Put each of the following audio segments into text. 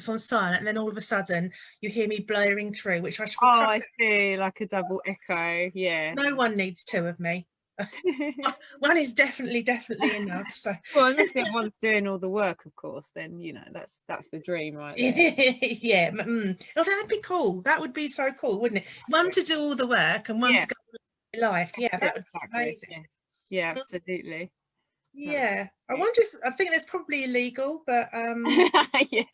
that's on silent, and then all of a sudden you hear me blaring through, which I shall Oh, cut I out. see, like a double echo. Yeah. No one needs two of me. One is definitely enough. So Well, unless everyone's doing all the work, of course, then that's the dream right there. yeah, oh, that'd be cool. That would be so cool, wouldn't it? One to do all the work and one Yeah, to go with life. Yeah, that would be exactly. amazing. Yeah, yeah, absolutely. Yeah, I wonder if, I think that's probably illegal, but Yeah,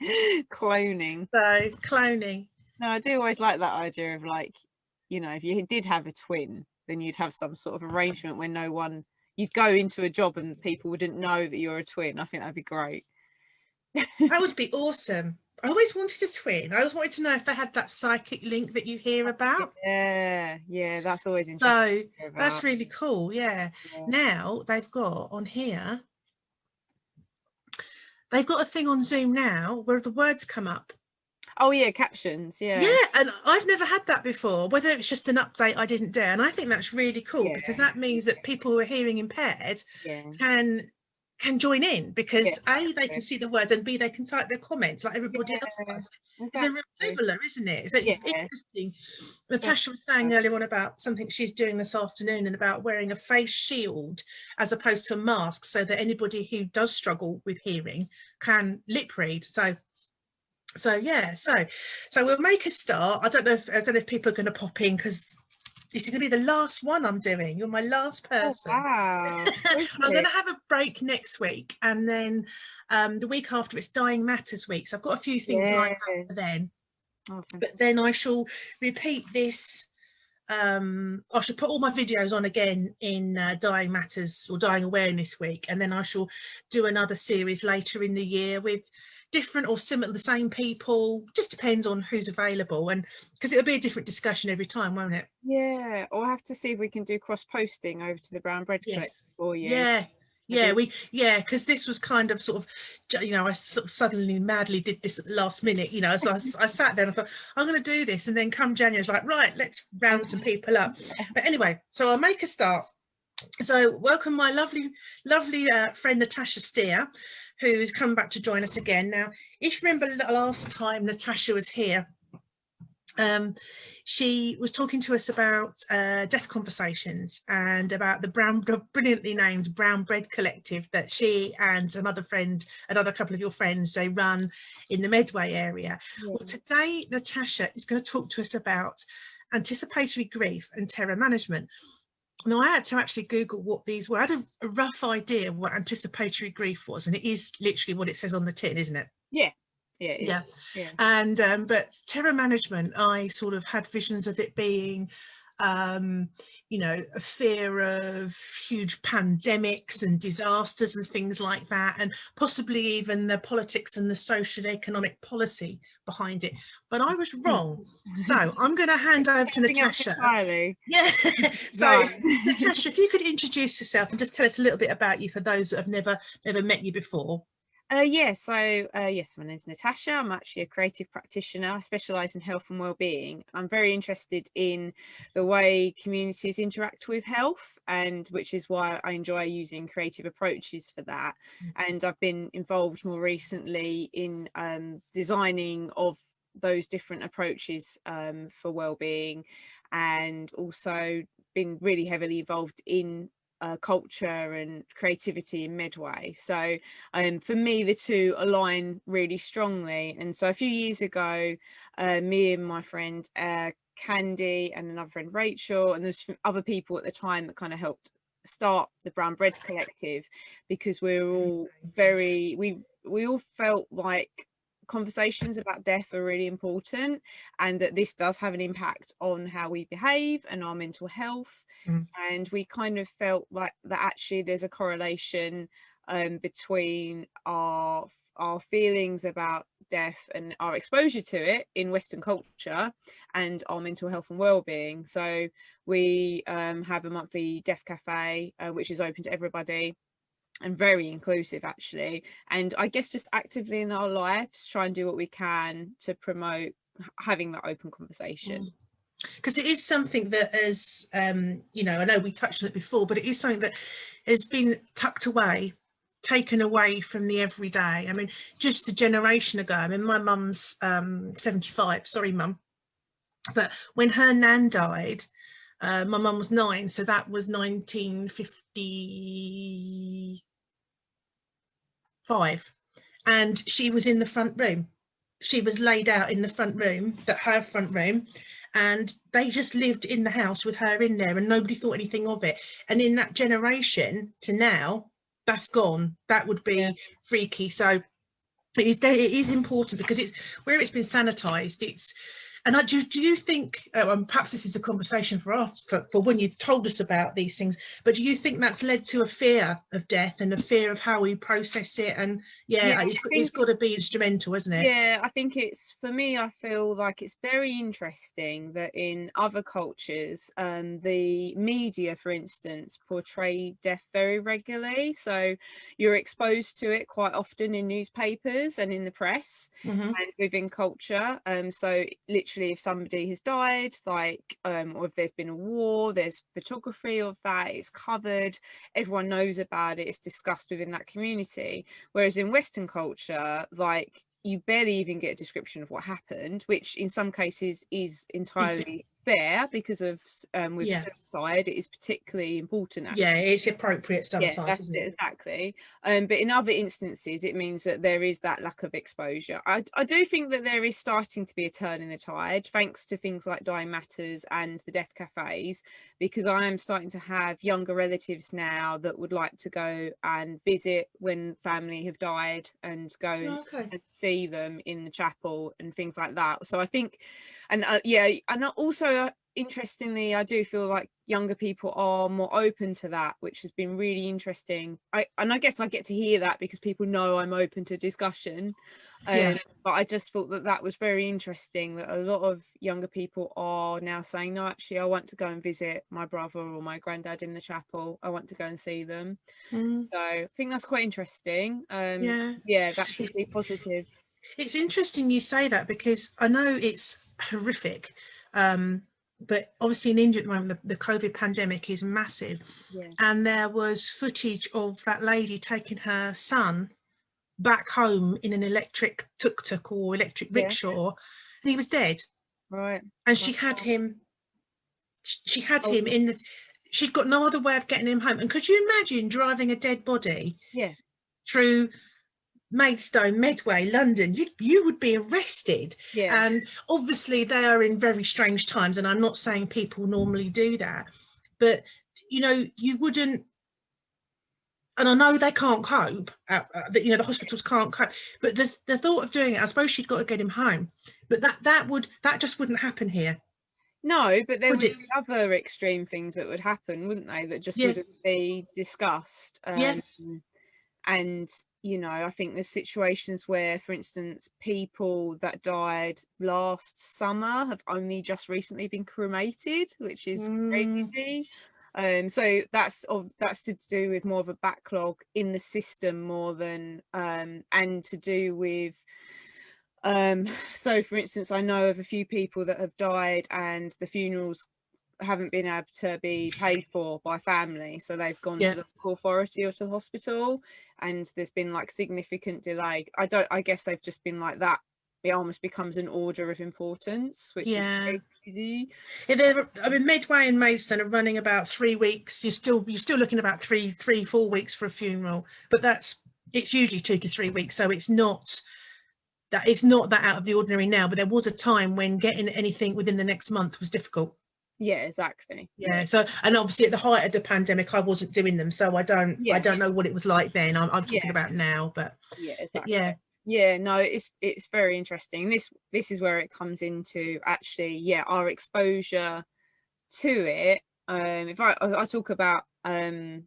cloning. so cloning. No, I do always like that idea of, like, if you did have a twin, then you'd have some sort of arrangement where you'd go into a job and people wouldn't know that you're a twin. I think that'd be great. That would be awesome. I always wanted a twin. I always wanted to know if they had that psychic link that you hear about. Yeah, that's always So interesting to hear that's about. really cool. Yeah. Yeah. Now they've got on here, they've got a thing on Zoom now where the words come up. Oh yeah, captions. Yeah. Yeah, and I've never had that before, whether it's just an update I didn't do. And I think that's really cool because that means that people who are hearing impaired Yeah. can join in, because Yeah, A, they can see the words, and B, they can type their comments like everybody else does. It's a real leveler, isn't it? So it's interesting. Natasha was saying earlier on about something she's doing this afternoon and about wearing a face shield as opposed to a mask, so that anybody who does struggle with hearing can lip read. So yeah, so we'll make a start. I don't know if people are going to pop in, because this is going to be the last one I'm doing. You're my last person. Oh, wow. I'm going to have a break next week, and then the week after it's Dying Matters week. So I've got a few things lined up for then. Oh, but then I shall repeat this. I should put all my videos on again in Dying Matters or Dying Awareness Week, and then I shall do another series later in the year with different or similar, the same people. Just depends on who's available, and because it'll be a different discussion every time, won't it? Yeah, or we'll have to see if we can do cross posting over to the Brown Bread Collective for you. Because this was kind of sort of, I sort of suddenly madly did this at the last minute, so I sat there and I thought, I'm going to do this, and then come January it's like, right, let's round some people up. But anyway, so I'll make a start. So welcome my lovely friend Natasha Steer, who's come back to join us again. Now, if you remember the last time Natasha was here, she was talking to us about death conversations and about the brilliantly named Brown Bread Collective that she and another couple of your friends, they run in the Medway area. Well, today Natasha is going to talk to us about anticipatory grief and terror management. Now, I had to actually Google what these were. I had a rough idea what anticipatory grief was, and it is literally what it says on the tin, isn't it? Yeah. And but terror management, I sort of had visions of it being a fear of huge pandemics and disasters and things like that, and possibly even the politics and the social economic policy behind it. But I was wrong. So I'm going to hand over to Natasha. Yeah. So Natasha, if you could introduce yourself and just tell us a little bit about you for those that have never met you before. Yes, my name's Natasha. I'm actually a creative practitioner. I specialise in health and wellbeing. I'm very interested in the way communities interact with health, and which is why I enjoy using creative approaches for that. And I've been involved more recently in designing of those different approaches for wellbeing, and also been really heavily involved in culture and creativity in Medway. So for me, the two align really strongly. And so a few years ago, me and my friend Candy and another friend Rachel, and there's other people at the time that kind of helped start the Brown Bread Collective, because we were all we all felt like conversations about death are really important, and that this does have an impact on how we behave and our mental health. And we kind of felt like that actually there's a correlation between our feelings about death and our exposure to it in Western culture and our mental health and well-being. So we have a monthly death cafe which is open to everybody and very inclusive actually, and I guess just actively in our lives try and do what we can to promote having that open conversation. Because it is something that is, I know we touched on it before, but it is something that has been tucked away taken away from the everyday. I mean, just a generation ago, I mean, my mum's 75, sorry mum, but when her nan died, my mum was 9, so that was 1955, and she was in the front room. She was laid out in the front room, her front room, and they just lived in the house with her in there, and nobody thought anything of it. And in that generation to now, that's gone. That would be freaky. So it is important, because it's where it's been sanitized. And do you think, perhaps this is a conversation for us, for when you told us about these things, but do you think that's led to a fear of death and a fear of how we process it? And it's got to be instrumental, isn't it? Yeah, I think for me, I feel like it's very interesting that in other cultures, the media, for instance, portray death very regularly. So you're exposed to it quite often in newspapers and in the press, and within culture. So literally, if somebody has died, like, or if there's been a war, there's photography of that, it's covered, everyone knows about it, it's discussed within that community. Whereas in Western culture, like, you barely even get a description of what happened, which in some cases is entirely fair, because of with suicide, it is particularly important. Actually. Yeah, it's appropriate sometimes, isn't it? Exactly. But in other instances, it means that there is that lack of exposure. I do think that there is starting to be a turn in the tide, thanks to things like Dying Matters and the death cafes, because I am starting to have younger relatives now that would like to go and visit when family have died, and go and see them in the chapel and things like that. So I think, and and also interestingly, I do feel like younger people are more open to that, which has been really interesting. I guess I get to hear that because people know I'm open to discussion. But I just thought that was very interesting, that a lot of younger people are now saying, no, actually, I want to go and visit my brother or my granddad in the chapel. I want to go and see them. So I think that's quite interesting. That could be positive. It's interesting you say that, because I know it's horrific, but obviously in India at the moment, the COVID pandemic is massive. And there was footage of that lady taking her son back home in an electric tuk-tuk or electric rickshaw, and he was dead. Right. And she had him in the, she'd got no other way of getting him home. And could you imagine driving a dead body through Maidstone, Medway, London? You would be arrested. And obviously they are in very strange times, and I'm not saying people normally do that, but you wouldn't. And I know they can't cope, the hospitals can't cope, but the thought of doing it, I suppose she'd got to get him home, but that just wouldn't happen here. No, but there would be other extreme things that would happen, wouldn't they, that just wouldn't be discussed. And I think there's situations where, for instance, people that died last summer have only just recently been cremated, which is crazy. So that's to do with more of a backlog in the system, more than and to do with so for instance, I know of a few people that have died and the funerals haven't been able to be paid for by family, so they've gone to the local authority or to the hospital, and there's been like significant delay. I guess they've just been like that. It almost becomes an order of importance, which is crazy. I mean, Medway and Maidstone are running about 3 weeks. You're still looking about 4 weeks for a funeral, but it's usually 2 to 3 weeks, so it's not that out of the ordinary now. But there was a time when getting anything within the next month was difficult. Yeah, exactly. So, and obviously at the height of the pandemic, I wasn't doing them, so I don't know what it was like then. I'm talking about now, but exactly. No, it's very interesting. This is where it comes into actually our exposure to it. If I talk about terror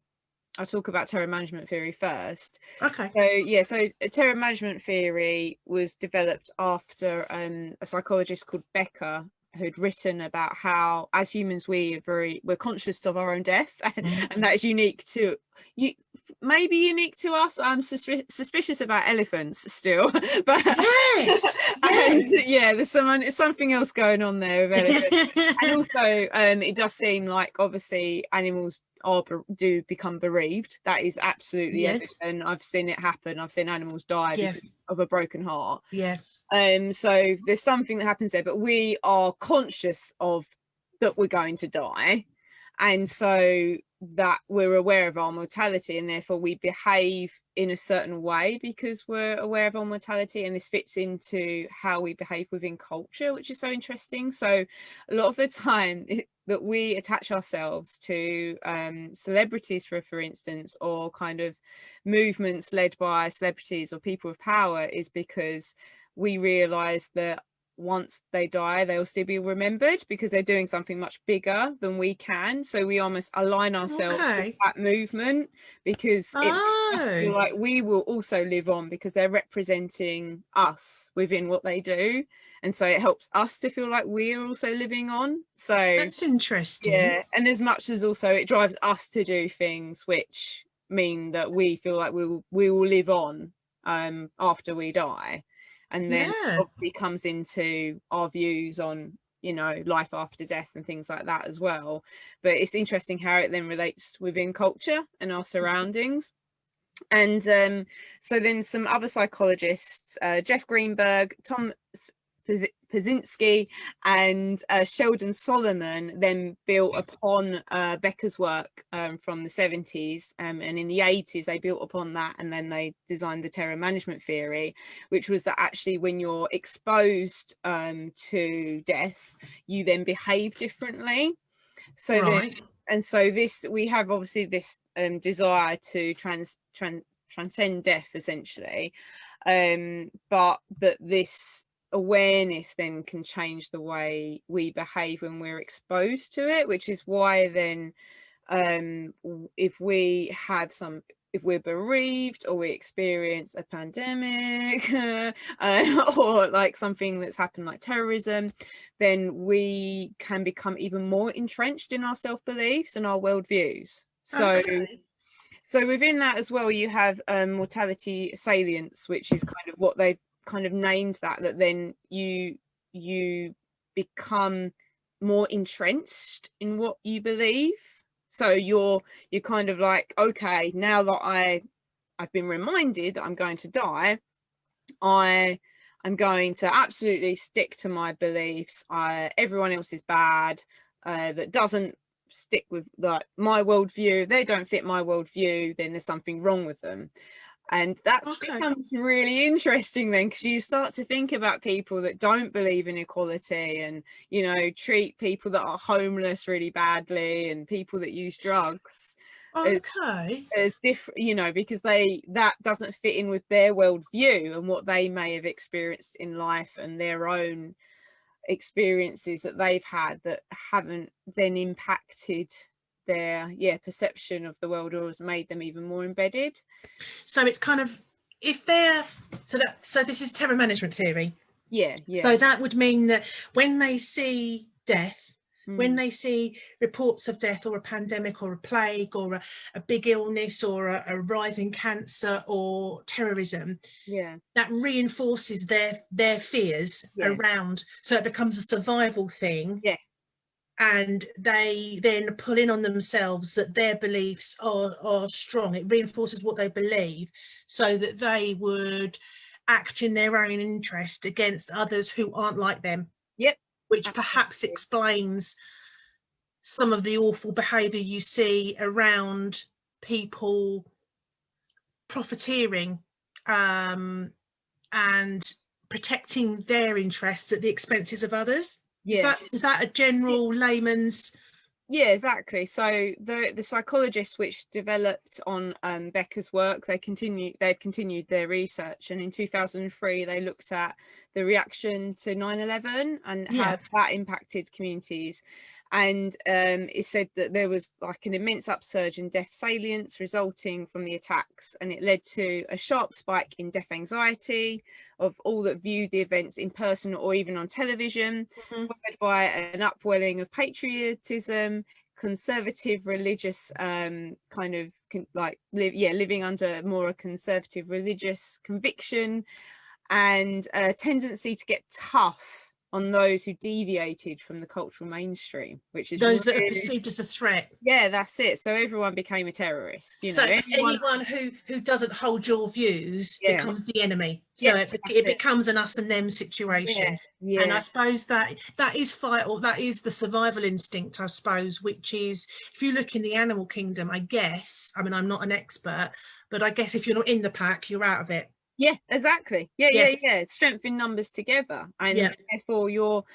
management theory first. So terror management theory was developed after a psychologist called Becker, who'd written about how, as humans, we're conscious of our own death, and that is unique to you. maybe unique to us. I'm suspicious about elephants still, but yes, and yes. yeah, there's something else going on there with elephants. And also, it does seem like obviously animals do become bereaved. That is absolutely evident. I've seen it happen. I've seen animals die because of a broken heart. Yeah. So there's something that happens there, but we are conscious of that we're going to die, and so that we're aware of our mortality, and therefore we behave in a certain way because we're aware of our mortality. And this fits into how we behave within culture, which is so interesting. So a lot of the time that we attach ourselves to celebrities, for instance, or kind of movements led by celebrities or people of power, is because we realize that once they die, they'll still be remembered because they're doing something much bigger than we can. So we almost align ourselves with that movement because it feel like we will also live on because they're representing us within what they do. And so it helps us to feel like we're also living on. So that's interesting. Yeah. And as much as also it drives us to do things which mean that we feel like we will live on after we die. And then obviously comes into our views on, you know, life after death and things like that as well. But it's interesting how it then relates within culture and our surroundings. And so then some other psychologists, Jeff Greenberg, Tom Pazinski and Sheldon Solomon, then built upon Becker's work from the 70s, and in the 80s they built upon that, and then they designed the terror management theory, which was that actually when you're exposed to death, you then behave differently. So then, and so this, we have obviously this desire to transcend death essentially, but that this awareness then can change the way we behave when we're exposed to it, which is why then if we're bereaved or we experience a pandemic or like something that's happened like terrorism, then we can become even more entrenched in our self-beliefs and our worldviews. So within that as well, you have mortality salience, which is kind of what they've kind of named that then you become more entrenched in what you believe. So you're kind of like, okay, now that I've been reminded that I'm going to die, I'm going to absolutely stick to my beliefs. Everyone else is bad, that doesn't stick with like my worldview. They don't fit my worldview, then there's something wrong with them. And that's becomes really interesting then, because you start to think about people that don't believe in equality and, you know, treat people that are homeless really badly and people that use drugs as different, you know, because that doesn't fit in with their worldview and what they may have experienced in life and their own experiences that they've had that haven't then impacted their perception of the world or has made them even more embedded. So it's kind of, if they're so this is terror management theory. So that would mean that when they see death, when they see reports of death or a pandemic or a plague or a big illness or a rising cancer or terrorism, that reinforces their fears around, so it becomes a survival thing. And they then pull in on themselves that their beliefs are strong. It reinforces what they believe, so that they would act in their own interest against others who aren't like them. Which perhaps explains some of the awful behaviour you see around people profiteering and protecting their interests at the expenses of others. Is that a general layman's? Exactly. So the psychologists which developed on Becker's work, they've continued their research, and in 2003 they looked at the reaction to 9/11 and how that impacted communities. And it said that there was like an immense upsurge in death salience resulting from the attacks, and it led to a sharp spike in death anxiety of all that viewed the events in person or even on television, followed by an upwelling of patriotism, conservative religious kind of living under more a conservative religious conviction, and a tendency to get tough on those who deviated from the cultural mainstream, which is those that are perceived as a threat. Yeah, that's it. So everyone became a terrorist, you know. So anyone who doesn't hold your views becomes the enemy. So it becomes an us and them situation. And I suppose that is fight, or that is the survival instinct, I suppose, which is, if you look in the animal kingdom, I guess, I mean, I'm not an expert, but I guess if you're not in the pack, you're out of it. Yeah, exactly. Yeah. Strength in numbers together, and therefore you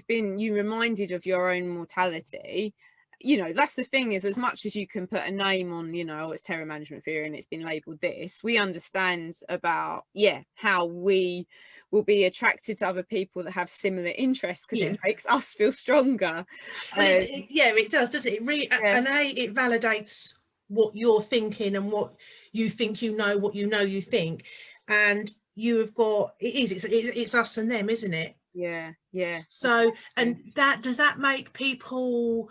reminded of your own mortality. You know, that's the thing, is as much as you can put a name on, you know, it's terror management theory and it's been labelled this, we understand about how we will be attracted to other people that have similar interests, because it makes us feel stronger. Well, it does, doesn't it? And it validates what you're thinking and what you think, you know, what you know you think. And you have got it's us and them, isn't it? So and does that make people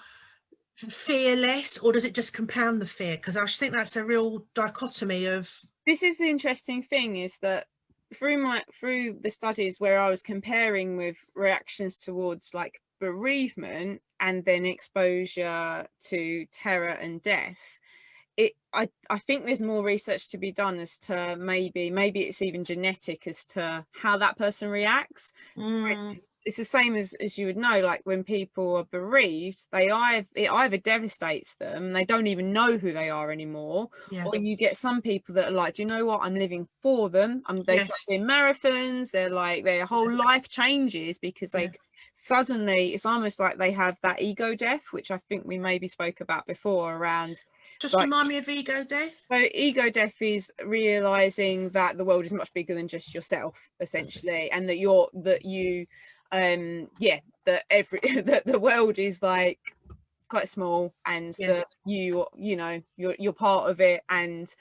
fear less, or does it just compound the fear? Because I think that's a real dichotomy of this. Is the interesting thing is that through the studies where I was comparing with reactions towards like bereavement and then exposure to terror and death, I think there's more research to be done as to maybe it's even genetic as to how that person reacts. It's the same as you would know, like when people are bereaved, it either devastates them, they don't even know who they are anymore, or you get some people that are like, do you know what, I'm living for them. They start doing marathons, they're like, their whole life changes because suddenly it's almost like they have that ego death, which I think we maybe spoke about before around. Just remind me of ego death. So ego death is realizing that the world is much bigger than just yourself, essentially, and that the world is like quite small, and that you're part of it, and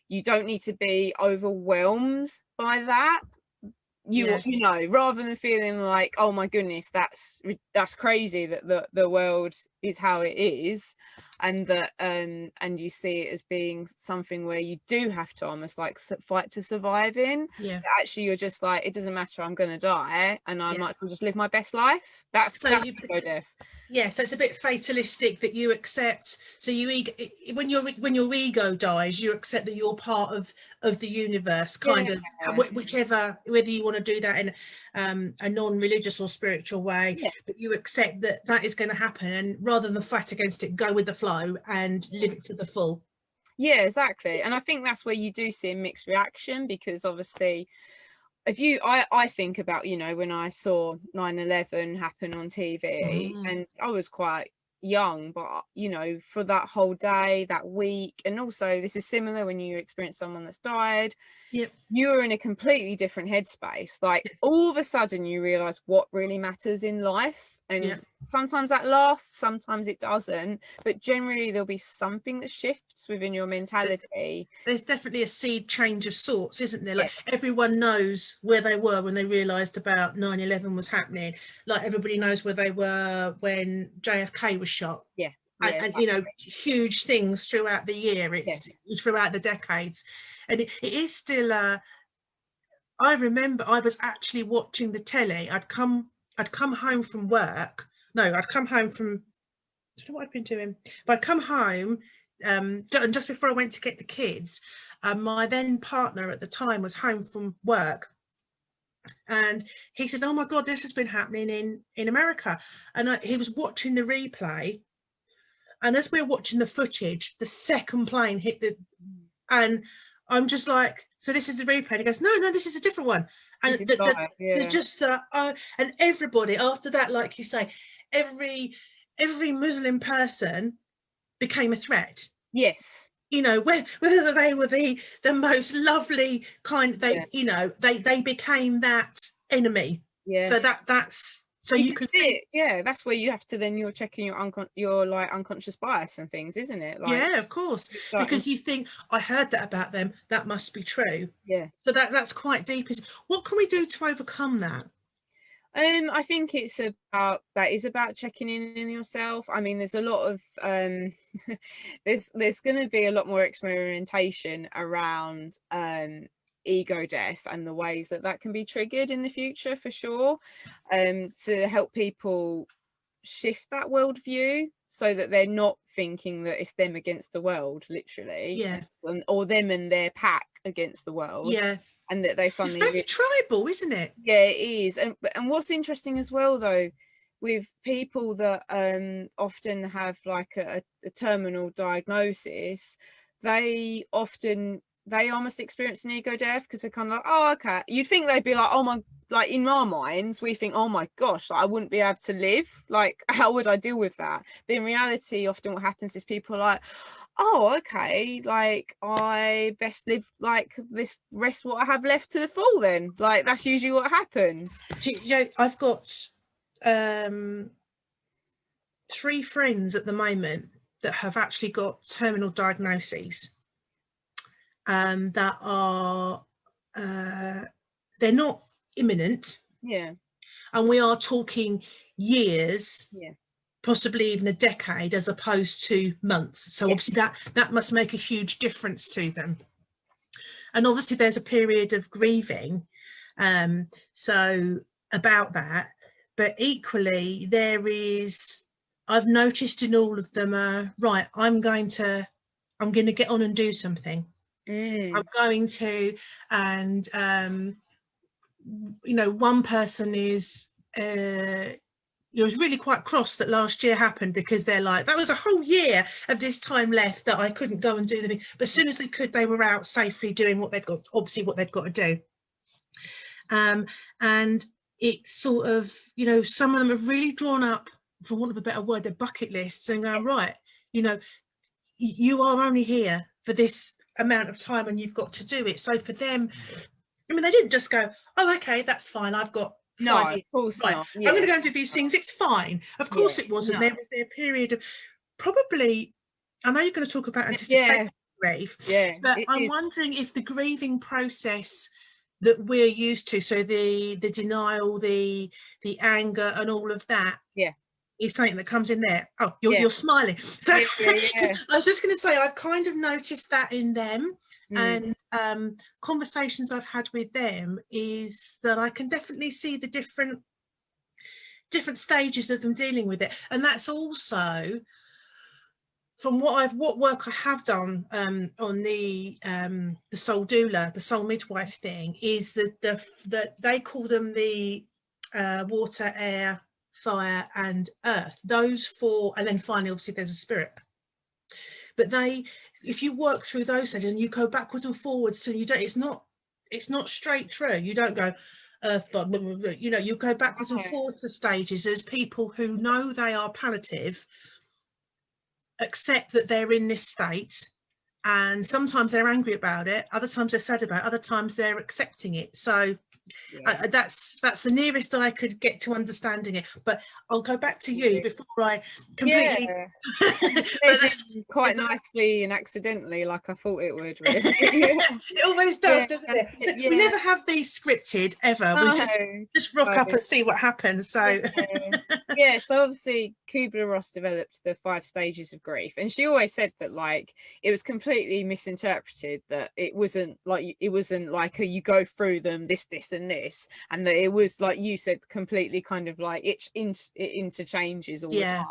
you don't need to be overwhelmed by that. You know, rather than feeling like, oh my goodness, that's crazy that the world is how it is, and that and you see it as being something where you do have to almost like fight to survive in. Actually, you're just like, it doesn't matter, I'm gonna die, and I might as well just live my best life. That's ego death. So it's a bit fatalistic that you accept. So when your ego dies, you accept that you're part of the universe, kind of, whether you want to do that in a non-religious or spiritual way, but you accept that is going to happen, and rather than fight against it, go with the flow and live it to the full. Exactly. And I think that's where you do see a mixed reaction, because obviously I think about, you know, when I saw 9/11 happen on TV, and I was quite young, but you know, for that whole day, that week, and also this is similar when you experience someone that's died, you're in a completely different headspace. Like all of a sudden you realize what really matters in life, and sometimes that lasts, sometimes it doesn't, but generally there'll be something that shifts within your mentality. There's definitely a seed change of sorts, isn't there? Like everyone knows where they were when they realized about 9/11 was happening. Like everybody knows where they were when JFK was shot. And you know, huge things throughout the year, it's throughout the decades, and it is still I remember I was actually watching the telly. I'd come home from work. No, I'd come home from, I don't know what I'd been doing, but I'd come home and just before I went to get the kids, my then partner at the time was home from work, and he said, oh my God, this has been happening in America. And he was watching the replay, and as we were watching the footage, the second plane hit and I'm just like, so this is the replay. And he goes, no, this is a different one. And just and everybody after that, like you say, every Muslim person became a threat. You know, whether they were the most lovely kind, you know, they became that enemy. So that's. So you can see it. That's where you have to, then you're checking your like unconscious bias and things, isn't it? Like, of course, because you think, I heard that about them, that must be true. So that's quite deep. What can we do to overcome that? I think it's about checking in on yourself. I mean, there's a lot of there's going to be a lot more experimentation around ego death and the ways that can be triggered in the future, for sure, to help people shift that worldview so that they're not thinking that it's them against the world, literally, or them and their pack against the world, and that they suddenly, it's very tribal, isn't it? Yeah, it is. And what's interesting as well, though, with people that often have like a terminal diagnosis, they almost experience an ego death, because they're kind of like, oh, okay. You'd think they'd be like, oh my, like in our minds, we think, oh my gosh, like, I wouldn't be able to live. Like, how would I deal with that? But in reality, often what happens is people are like, oh, okay, like I best live like this rest what I have left to the full then. Like, that's usually what happens. I've got 3 friends at the moment that have actually got terminal diagnoses. That are they're not imminent, and we are talking years, possibly even a decade, as opposed to months. So obviously that must make a huge difference to them, and obviously there's a period of grieving so about that, but equally I've noticed in all of them, right, I'm going to get on and do something. I'm going to, and one person is was really quite cross that last year happened, because they're like, that was a whole year of this time left that I couldn't go and do the thing, but as soon as they could, they were out safely doing what they'd got to do. And it's sort of, some of them have really drawn up, for want of a better word, their bucket lists, and going, right, you are only here for this amount of time and you've got to do it. So for them, I mean, they didn't just go, oh, okay, that's fine, I've got 5 years. Of course not. I'm going to go and do these things, it's fine. Of course it wasn't. There was a period of probably, I know you're going to talk about anticipatory grief, but I'm wondering if the grieving process that we're used to, so the denial, the anger and all of that, is something that comes in there. Oh, you're smiling. So I was just going to say, I've kind of noticed that in them, and conversations I've had with them is that I can definitely see the different stages of them dealing with it. And that's also from what work I have done on the soul doula, the soul midwife thing, is that they call them the water, air, fire and earth, those 4, and then finally obviously there's a spirit. But if you work through those stages and you go backwards and forwards, so you don't, it's not straight through, you don't go earth, you go backwards and forwards to stages as people who know they are palliative accept that they're in this state, and sometimes they're angry about it, other times they're sad about it, other times they're accepting it. So that's the nearest I could get to understanding it. But I'll go back to you before I completely quite nicely and accidentally, like I thought it would, really. It always does, doesn't it? We never have these scripted ever. We just rock up and see what happens. So so obviously Kubler-Ross developed the 5 stages of grief, and she always said that like it was completely misinterpreted, that it wasn't like you go through them this and this, and that it was, like you said, completely kind of like it interchanges all the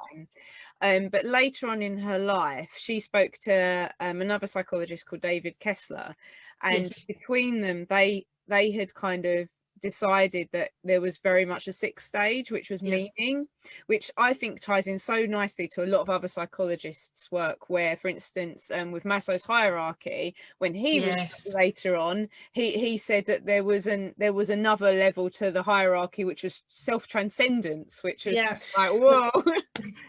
time. But later on in her life, she spoke to another psychologist called David Kessler, and between them they had kind of decided that there was very much a 6th stage, which was meaning, which I think ties in so nicely to a lot of other psychologists' work, where, for instance, with Maslow's hierarchy, when he was later on, he said that there was another level to the hierarchy, which was self-transcendence, which was like, whoa.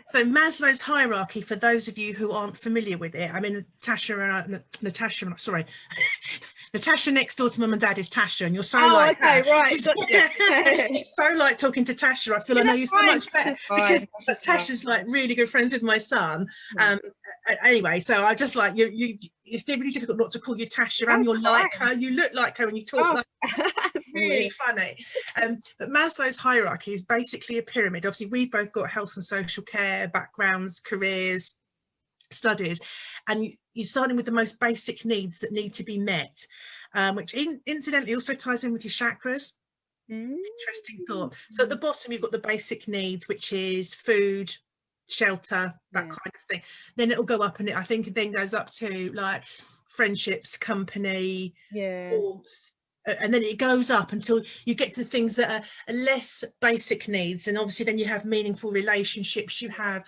So Maslow's hierarchy, for those of you who aren't familiar with it, I mean, Natasha next door to mum and dad is Tasha, and you're so like her. Right. It's so like talking to Tasha. I feel I know you so much better, because Tasha's like really good friends with my son. Anyway, so I just like you. It's really difficult not to call you Tasha, and you're like her. You look like her, and you talk like her. really funny. But Maslow's hierarchy is basically a pyramid. Obviously, we've both got health and social care backgrounds, careers, studies, and you're starting with the most basic needs that need to be met, which incidentally also ties in with your chakras. Interesting thought. So at the bottom, you've got the basic needs, which is food, shelter, that kind of thing. Then it'll go up, and I think it then goes up to like friendships, company, warmth, and then it goes up until you get to things that are less basic needs. And obviously then you have meaningful relationships, you have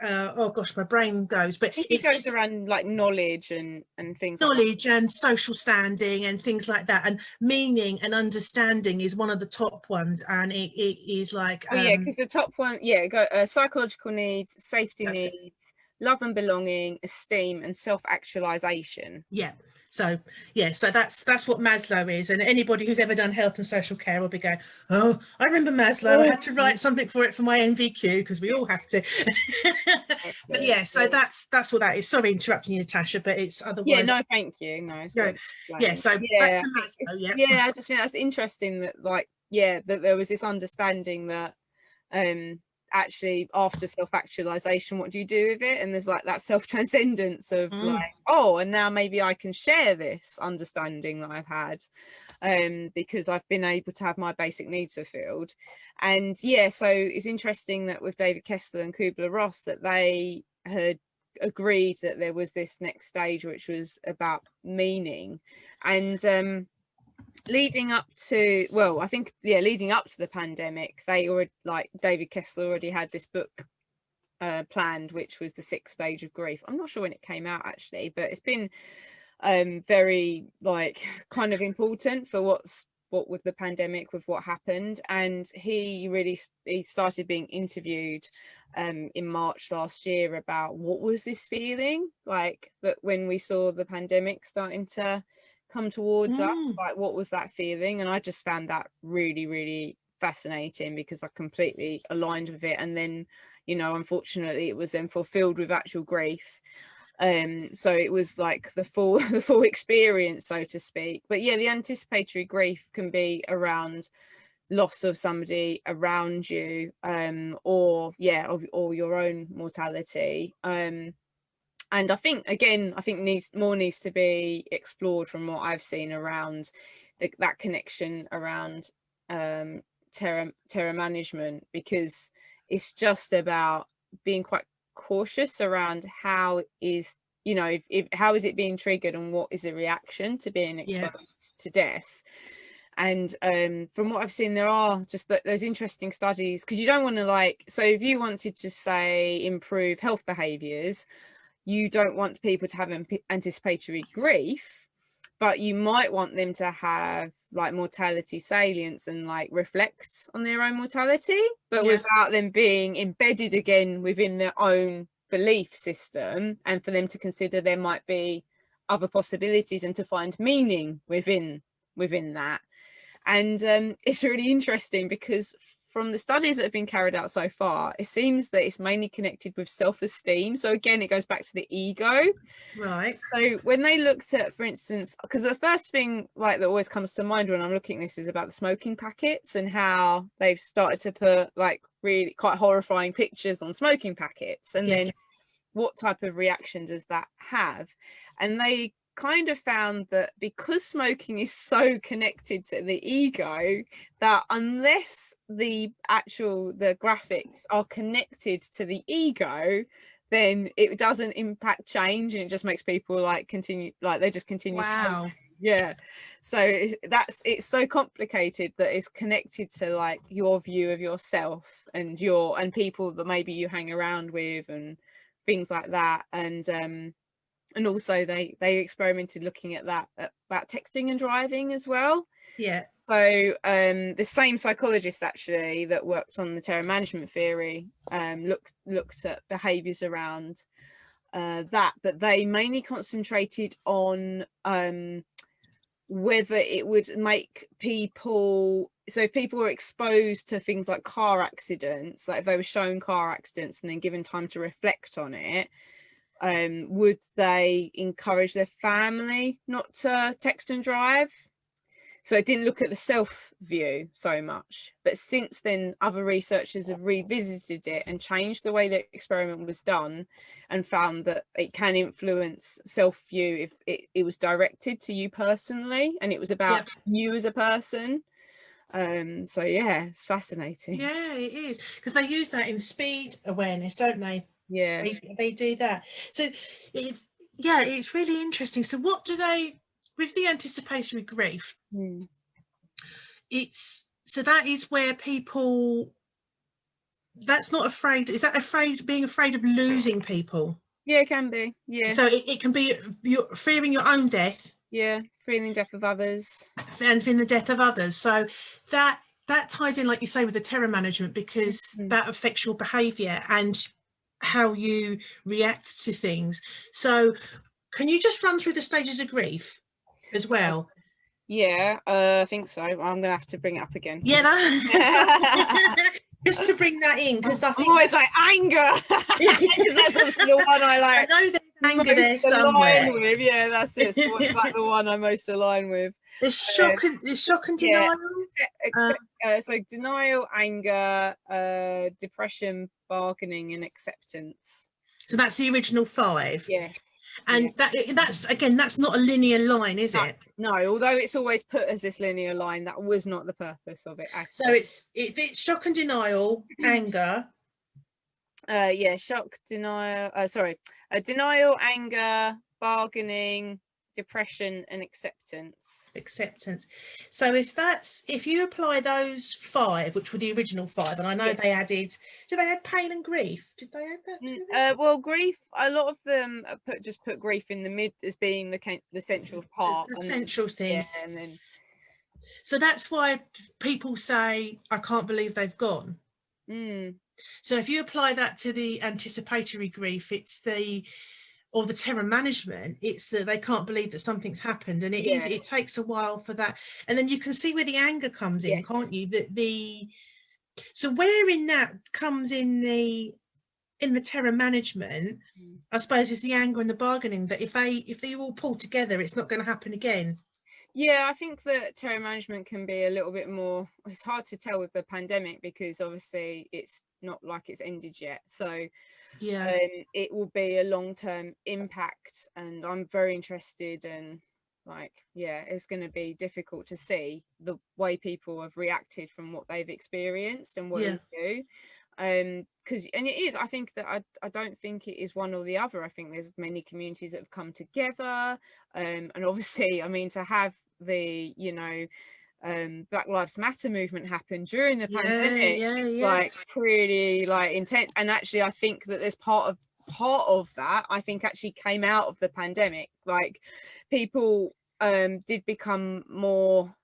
oh gosh, my brain goes, but it goes around like knowledge and things knowledge like and social standing and things like that, and meaning and understanding is one of the top ones, and it is like because the top one go psychological needs, safety needs, love and belonging, esteem, and self-actualization. So that's what Maslow is, and anybody who's ever done health and social care will be going, oh, I remember Maslow. I had to write something for it for my NVQ, because we all have to. But so that's what that is. Sorry interrupting you, Natasha, but it's otherwise no, thank you. No, it's good. So back to Maslow. I just think that's interesting that that there was this understanding that actually after self-actualization, what do you do with it? And there's like that self-transcendence of like, oh, and now maybe I can share this understanding that I've had because I've been able to have my basic needs fulfilled. And so it's interesting that with David Kessler and Kubler-Ross that they had agreed that there was this next stage which was about meaning. And leading up to the pandemic, they already, like David Kessler already had this book planned, which was the 6th stage of grief. I'm not sure when it came out actually, but it's been very like kind of important for what with the pandemic, with what happened. And he started being interviewed in March last year about what was this feeling like that when we saw the pandemic starting to come towards us, like what was that feeling? And I just found that really, really fascinating because I completely aligned with it. And then, unfortunately it was then fulfilled with actual grief. So it was like the full experience, so to speak. But the anticipatory grief can be around loss of somebody around you, or your own mortality. And I think needs to be explored from what I've seen around that connection around terror management, because it's just about being quite cautious around how is it being triggered and what is the reaction to being exposed to death. And from what I've seen, there are just those interesting studies, because you don't want to so if you wanted to say improve health behaviors, you don't want people to have anticipatory grief, but you might want them to have like mortality salience and like reflect on their own mortality, but without them being embedded again within their own belief system, and for them to consider there might be other possibilities and to find meaning within that. And it's really interesting because from the studies that have been carried out so far, it seems that it's mainly connected with self-esteem. So again, it goes back to the ego. Right. So when they looked at, for instance, because the first thing that always comes to mind when I'm looking at this is about the smoking packets and how they've started to put really quite horrifying pictures on smoking packets. And then what type of reaction does that have? And they kind of found that because smoking is so connected to the ego, that unless the graphics are connected to the ego, then it doesn't impact change, and it just makes people continue wow. So it's so complicated that it's connected to your view of yourself and people that maybe you hang around with and things like that. And also they experimented looking at that about texting and driving as well. So the same psychologist actually that worked on the terror management theory looked at behaviors around that, but they mainly concentrated on whether it would make people, so if people were exposed to things like car accidents, like if they were shown car accidents and then given time to reflect on it, would they encourage their family not to text and drive? So it didn't look at the self view so much. But since then, other researchers have revisited it and changed the way the experiment was done, and found that it can influence self view if it was directed to you personally, and it was about you as a person. So yeah, it's fascinating. Yeah, it is, because they use that in speed awareness, don't they? Yeah, they do that. So it's really interesting. So what do they, with the anticipatory grief, that is where people, that's not afraid, is that being afraid of losing people? Yeah, it can be. Yeah. So it can be you're fearing your own death. Yeah, fearing the death of others. And fearing the death of others. So that ties in, like you say, with the terror management, because that affects your behaviour and how you react to things. So can you just run through the stages of grief as well? Yeah, I think so. I'm going to have to bring it up again. Yeah, just to bring that in, because I'm always like anger. That's obviously the one I like. I know there's anger there somewhere. With. Yeah, that's it. So it's like the one I'm most aligned with. There's shock and denial. So denial, anger, depression, bargaining, and acceptance. So that's the original 5. Yes. And that's not a linear line, is it? No, although it's always put as this linear line, that was not the purpose of it. So it's shock and denial, anger. Shock, denial. Denial, anger, bargaining, depression, and acceptance. So if you apply those 5, which were the original 5, and I know they added, did they add pain and grief? Did they add that to them? Well, grief, a lot of them put grief in the mid as being the central part, the central thing. Yeah, and then so that's why people say, I can't believe they've gone. So if you apply that to the anticipatory grief, or the terror management, it's that they can't believe that something's happened, and it takes a while for that. And then you can see where the anger comes in, can't you? So where in that comes in the terror management, I suppose, is the anger and the bargaining, that if they all pull together, it's not going to happen again. Yeah, I think that terror management can be a little bit more, it's hard to tell with the pandemic, because obviously it's not like it's ended yet. So it will be a long-term impact, and I'm very interested in, it's going to be difficult to see the way people have reacted from what they've experienced and what they do. Because it is, I think that I don't think it is one or the other. I think there's many communities that have come together, and obviously, I mean, to have the Black Lives Matter movement happen during the pandemic, pretty intense. And actually, I think that there's part of that, I think, actually came out of the pandemic. Like, people did become more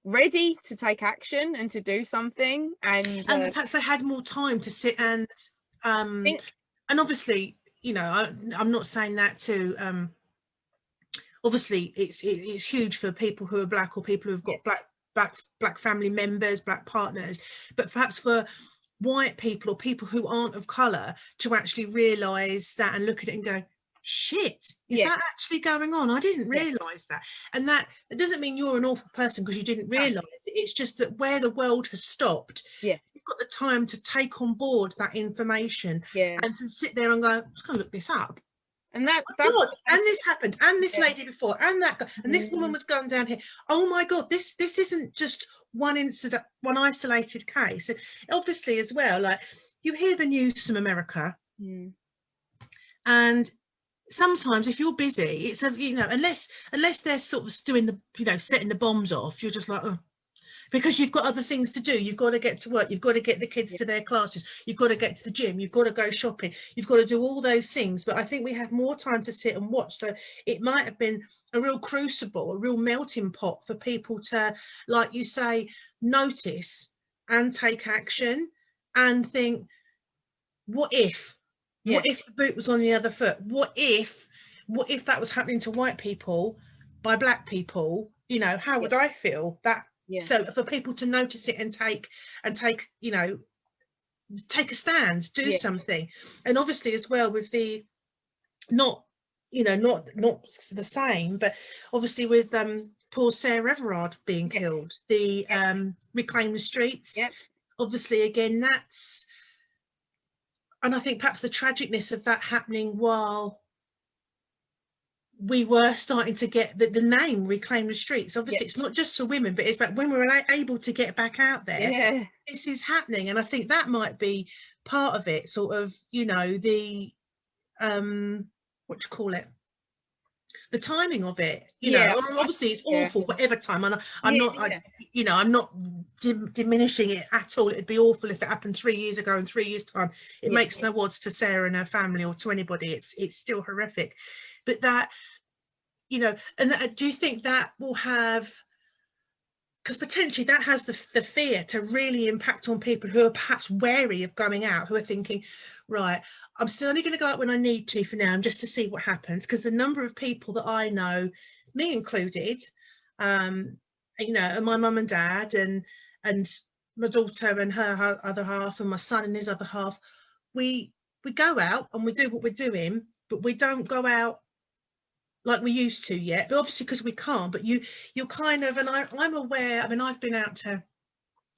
ready to take action and to do something, and perhaps they had more time to sit and and obviously, I'm not saying that to obviously it's huge for people who are Black, or people who've got black family members, Black partners, but perhaps for white people or people who aren't of colour to actually realise that and look at it and go, shit, is that actually going on? I didn't realise that. And that doesn't mean you're an awful person because you didn't realise it. It's just that where the world has stopped, you've got the time to take on board that information and to sit there and go, I'm just going to look this up. And this happened, and this lady before, and that guy, and this woman was going down here. Oh my God, this isn't just one incident, one isolated case. And obviously, as well, like, you hear the news from America, and sometimes if you're busy, it's unless they're sort of doing the setting the bombs off, you're just like, oh, because you've got other things to do. You've got to get to work, you've got to get the kids to their classes, you've got to get to the gym, you've got to go shopping, you've got to do all those things. But I think we have more time to sit and watch. So it might have been a real crucible, a real melting pot for people to, like you say, notice and take action and think, what if the boot was on the other foot? What if that was happening to white people by Black people? How would I feel? So for people to notice it and take a stand, do something. And obviously as well, with the not the same, but obviously with poor Sarah Everard being killed, the Reclaim the Streets. Obviously, again, that's, and I think perhaps the tragicness of that happening while we were starting to get the name Reclaim the Streets. Obviously, it's not just for women, but it's like when we're able to get back out there, this is happening. And I think that might be part of it, sort of, you know, the what do you call it, the timing of it, you know. Obviously it's awful whatever time, and I'm not diminishing it at all. It'd be awful if it happened 3 years ago. In 3 years time, it makes no odds to Sarah and her family or to anybody. It's still horrific. But that, you know, and that, do you think that will have, because potentially that has the fear to really impact on people who are perhaps wary of going out, who are thinking, right, I'm still only going to go out when I need to for now, and just to see what happens. Because the number of people that I know, me included, you know, and my mum and dad, and my daughter and her other half, and my son and his other half, we go out and we do what we're doing, but we don't go out like we used to yet, but obviously because we can't. But you're kind of, and I'm aware, I mean, I've been out to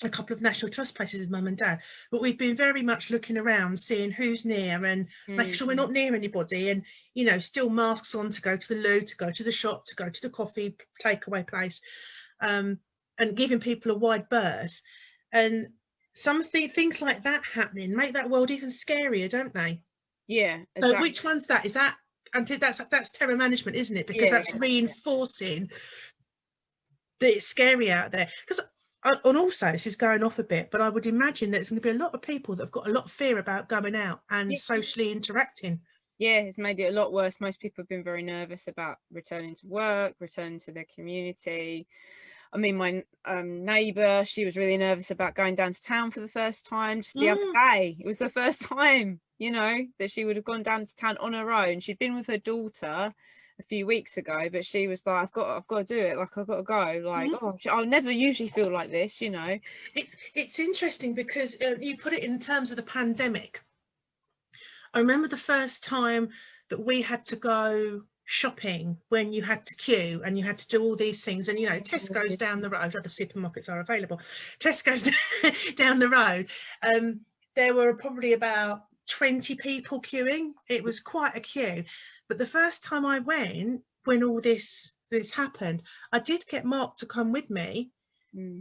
a couple of National Trust places with mum and dad, but we've been very much looking around, seeing who's near and making sure we're not near anybody, and, you know, still masks on to go to the loo, to go to the shop, to go to the coffee takeaway place, and giving people a wide berth. And some things like that happening make that world even scarier, don't they? Yeah, exactly. So which one's that? Is that, and that's terror management, isn't it? Because that's reinforcing that it's scary out there. Because, and also, this is going off a bit, but I would imagine there's going to be a lot of people that have got a lot of fear about going out and socially interacting. Yeah, it's made it a lot worse. Most people have been very nervous about returning to work, returning to their community. I mean, my neighbour, she was really nervous about going down to town for the first time just the other day. It was the first time, you know, that she would have gone down to town on her own. She'd been with her daughter a few weeks ago, but she was like, I've got to do it. Like, I've got to go. Like, oh, I'll never usually feel like this, you know. It's interesting because you put it in terms of the pandemic. I remember the first time that we had to go shopping, when you had to queue and you had to do all these things, and, you know, Tesco's down the road, other supermarkets are available, Tesco's down the road, there were probably about 20 people queuing. It was quite a queue. But the first time I went, when all this happened, I did get Mark to come with me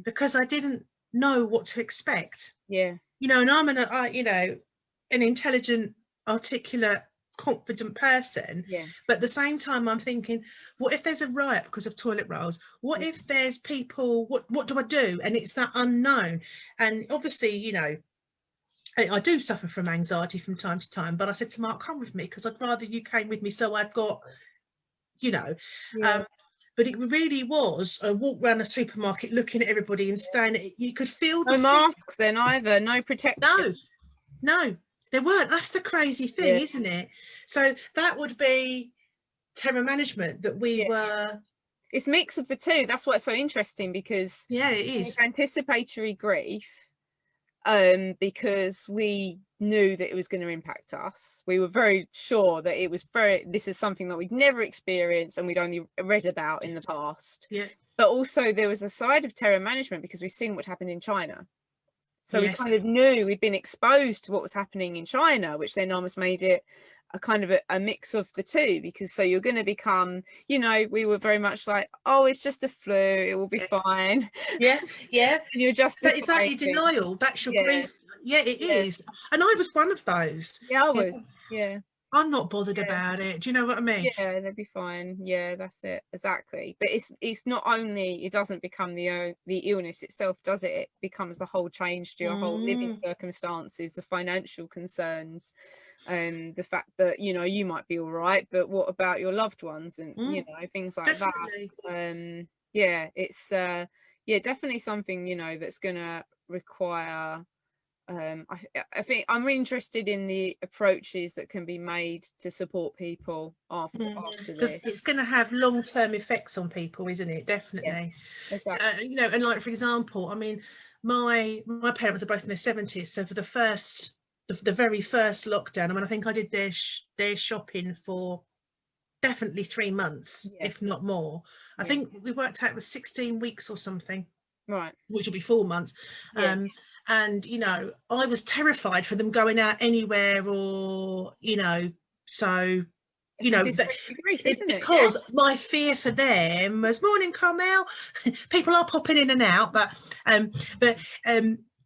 because I didn't know what to expect. You know, and I'm an intelligent, articulate, confident person, but at the same time I'm thinking, what if there's a riot because of toilet rolls? What if there's people, what do I do? And it's that unknown. And obviously, you know, I do suffer from anxiety from time to time, but I said to Mark, come with me, because I'd rather you came with me, so I've got, you know, but it really was a walk around a supermarket looking at everybody and staying, you could feel the masks then either, no protection. No, there weren't. That's the crazy thing, isn't it? So that would be terror management, that we were. It's a mix of the two. That's what's so interesting, because it is anticipatory grief, because we knew that it was going to impact us. We were very sure that it was this is something that we'd never experienced and we'd only read about in the past. But also there was a side of terror management because we've seen what happened in China. So we kind of knew, we'd been exposed to what was happening in China, which then almost made it a kind of a mix of the two, because so you're going to become, you know, we were very much like, oh, it's just a flu, it will be fine. And you're just, is that your denial? That's your grief. It is. And I was one of those. I was. I'm not bothered about it. Do you know what I mean? They'll be fine. That's it, exactly. But it's not only, it doesn't become the illness itself, does it? It becomes the whole change to your whole living circumstances, the financial concerns, and the fact that, you know, you might be all right, but what about your loved ones, and you know, things like that. It's definitely something, you know, that's gonna require I think I'm interested in the approaches that can be made to support people after this. It's going to have long-term effects on people, isn't it? Definitely. So, you know, and like, for example, I mean, my parents are both in their 70s, so for the very first lockdown, I mean, I think I did their shopping for definitely 3 months, if not more. I think we worked out it was 16 weeks or something, right, which will be 4 months. And you know, I was terrified for them going out anywhere, or you know, so you know, because my fear for them was, morning Carmel, people are popping in and out, but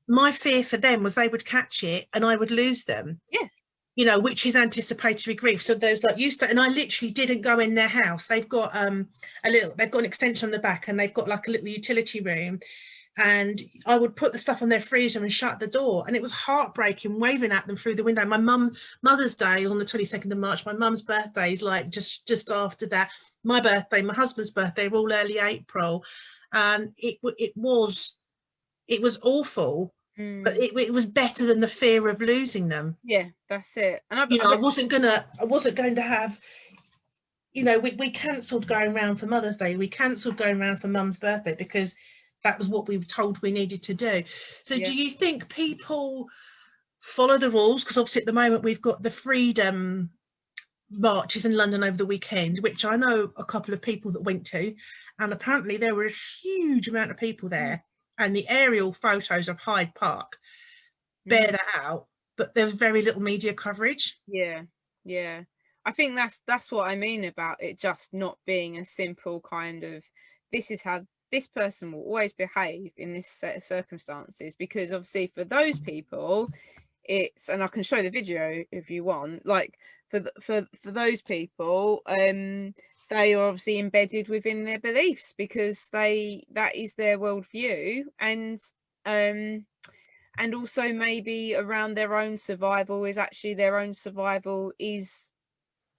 my fear for them was they would catch it and I would lose them. You know, which is anticipatory grief. So there's like and I literally didn't go in their house. They've got they've got an extension on the back, and they've got like a little utility room, and I would put the stuff on their freezer and shut the door, and it was heartbreaking waving at them through the window. My Mother's Day is on the 22nd of March. My mum's birthday is like just after that. My birthday, my husband's birthday are all early April, and it was awful. But it was better than the fear of losing them. Yeah, that's it. And I wasn't going to have, you know, we cancelled going round for Mother's Day. We cancelled going round for Mum's birthday because that was what we were told we needed to do. So do you think people follow the rules? Because obviously at the moment we've got the freedom marches in London over the weekend, which I know a couple of people that went to, and apparently there were a huge amount of people there. And the aerial photos of Hyde Park bear that out, but there's very little media coverage. Yeah. I think that's what I mean about it just not being a simple kind of, this is how this person will always behave in this set of circumstances, because obviously for those people it's, and I can show the video if you want, like for those people, they are obviously embedded within their beliefs because that is their worldview, and also maybe around their own survival is actually their own survival is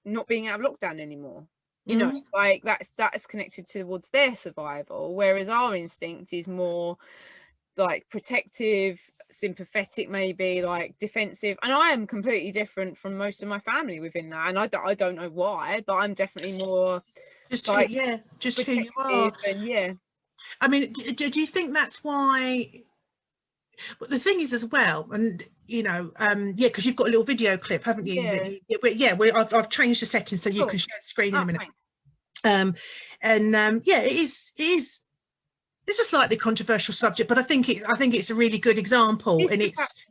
not being out of lockdown anymore. You know, like that's connected towards their survival, whereas our instinct is more like protective, sympathetic, maybe like defensive. And I am completely different from most of my family within that, and I don't know why, but I'm definitely more just like who you are. And I mean, do you think that's why? But the thing is as well, and you know, because you've got a little video clip, haven't you? I've changed the settings so you can share the screen in a minute. It is. It's a slightly controversial subject, but I think it's a really good example, and it's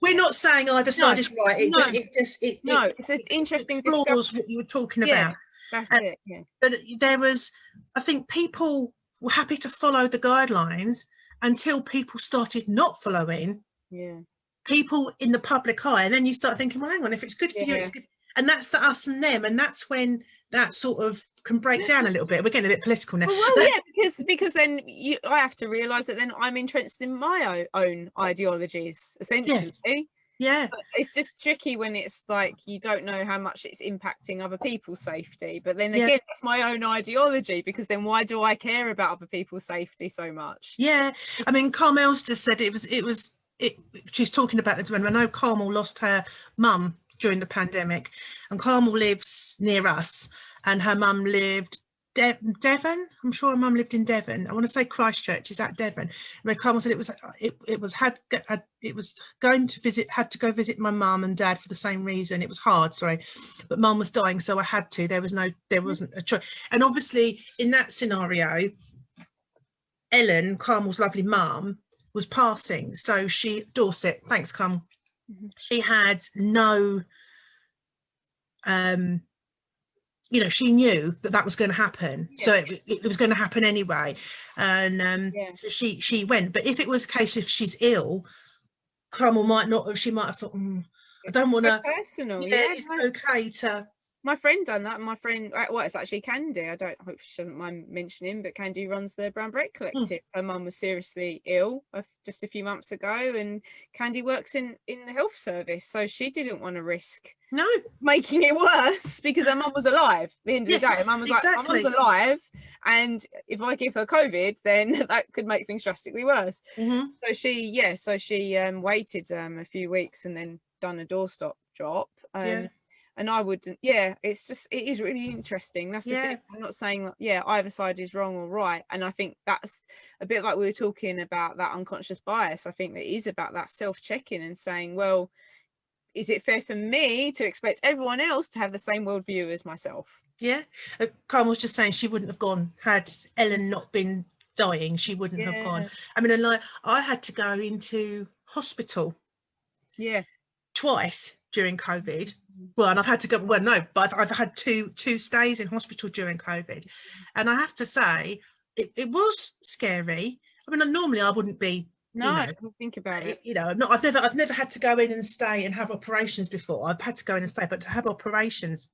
we're not saying either side is right. It's an interesting explores what you were talking about. That's it. Yeah. But there was, I think people were happy to follow the guidelines until people started not following. Yeah. People in the public eye, and then you start thinking, well, hang on, if it's good for you, it's good. And that's the us and them, and that's when that sort of can break down a little bit. We're getting a bit political now. Well, because then I have to realise that then I'm interested in my own ideologies, essentially. Yeah. But it's just tricky when it's like you don't know how much it's impacting other people's safety. But then again, it's my own ideology, because then why do I care about other people's safety so much? Yeah. I mean, Carmel's just said she's talking about it when I know Carmel lost her mum during the pandemic, and Carmel lives near us, and her mum lived Devon. I'm sure her mum lived in Devon. I want to say Christchurch is at Devon. Where Carmel said had to go visit my mum and dad for the same reason. It was hard, but mum was dying, so I had to. There wasn't a choice. And obviously in that scenario, Ellen, Carmel's lovely mum, was passing, so Dorset, thanks Carmel. She had no she knew that was going to happen, so it was going to happen anyway, and so she went. But if it was a case if she's ill, Carmel might not have. She might have thought, I don't want to. Personal, it's okay to. My friend done that. My friend, it's actually Candy. I hope she doesn't mind mentioning, but Candy runs the Brown Bread Collective. Her mum was seriously ill just a few months ago, and Candy works in the health service, so she didn't want to risk making it worse, because her mum was alive. At the end of the day, her mum was like, my mum's alive, and if I give her COVID, then that could make things drastically worse. So she waited a few weeks and then done a doorstop drop. And I wouldn't, it is really interesting. That's the thing. I'm not saying either side is wrong or right. And I think that's a bit like we were talking about that unconscious bias. I think that is about that self-checking and saying, well, is it fair for me to expect everyone else to have the same worldview as myself? Yeah. Carmen was just saying she wouldn't have gone had Ellen not been dying. She wouldn't have gone. I mean, and like I had to go into hospital twice during COVID. Well, and I've had to go, well, no, but I've had two stays in hospital during COVID. And I have to say, it was scary. I mean, normally I wouldn't be, no, think about it. You know, I've never had to go in and stay and have operations before. I've had to go in and stay, but to have operations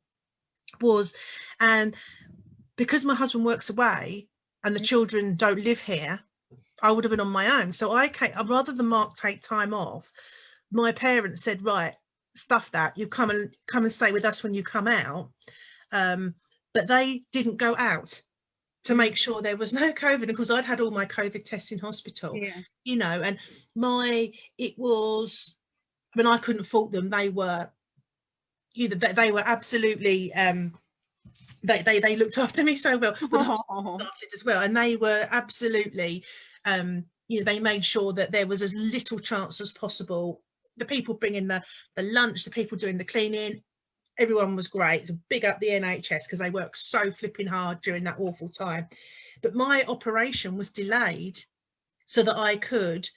was, and because my husband works away and the children don't live here, I would have been on my own. So I came, rather than Mark take time off, my parents said, right, stuff that, you come and stay with us when you come out. But they didn't go out to make sure there was no COVID, because I'd had all my COVID tests in hospital, you know, and it was, I mean, I couldn't fault them. They were, you know, they were absolutely, they looked after me so well, but after it as well, and they were absolutely, you know, they made sure that there was as little chance as possible. The people bringing the lunch, the people doing the cleaning, everyone was great. So big up the NHS, because they worked so flipping hard during that awful time. But my operation was delayed so that I could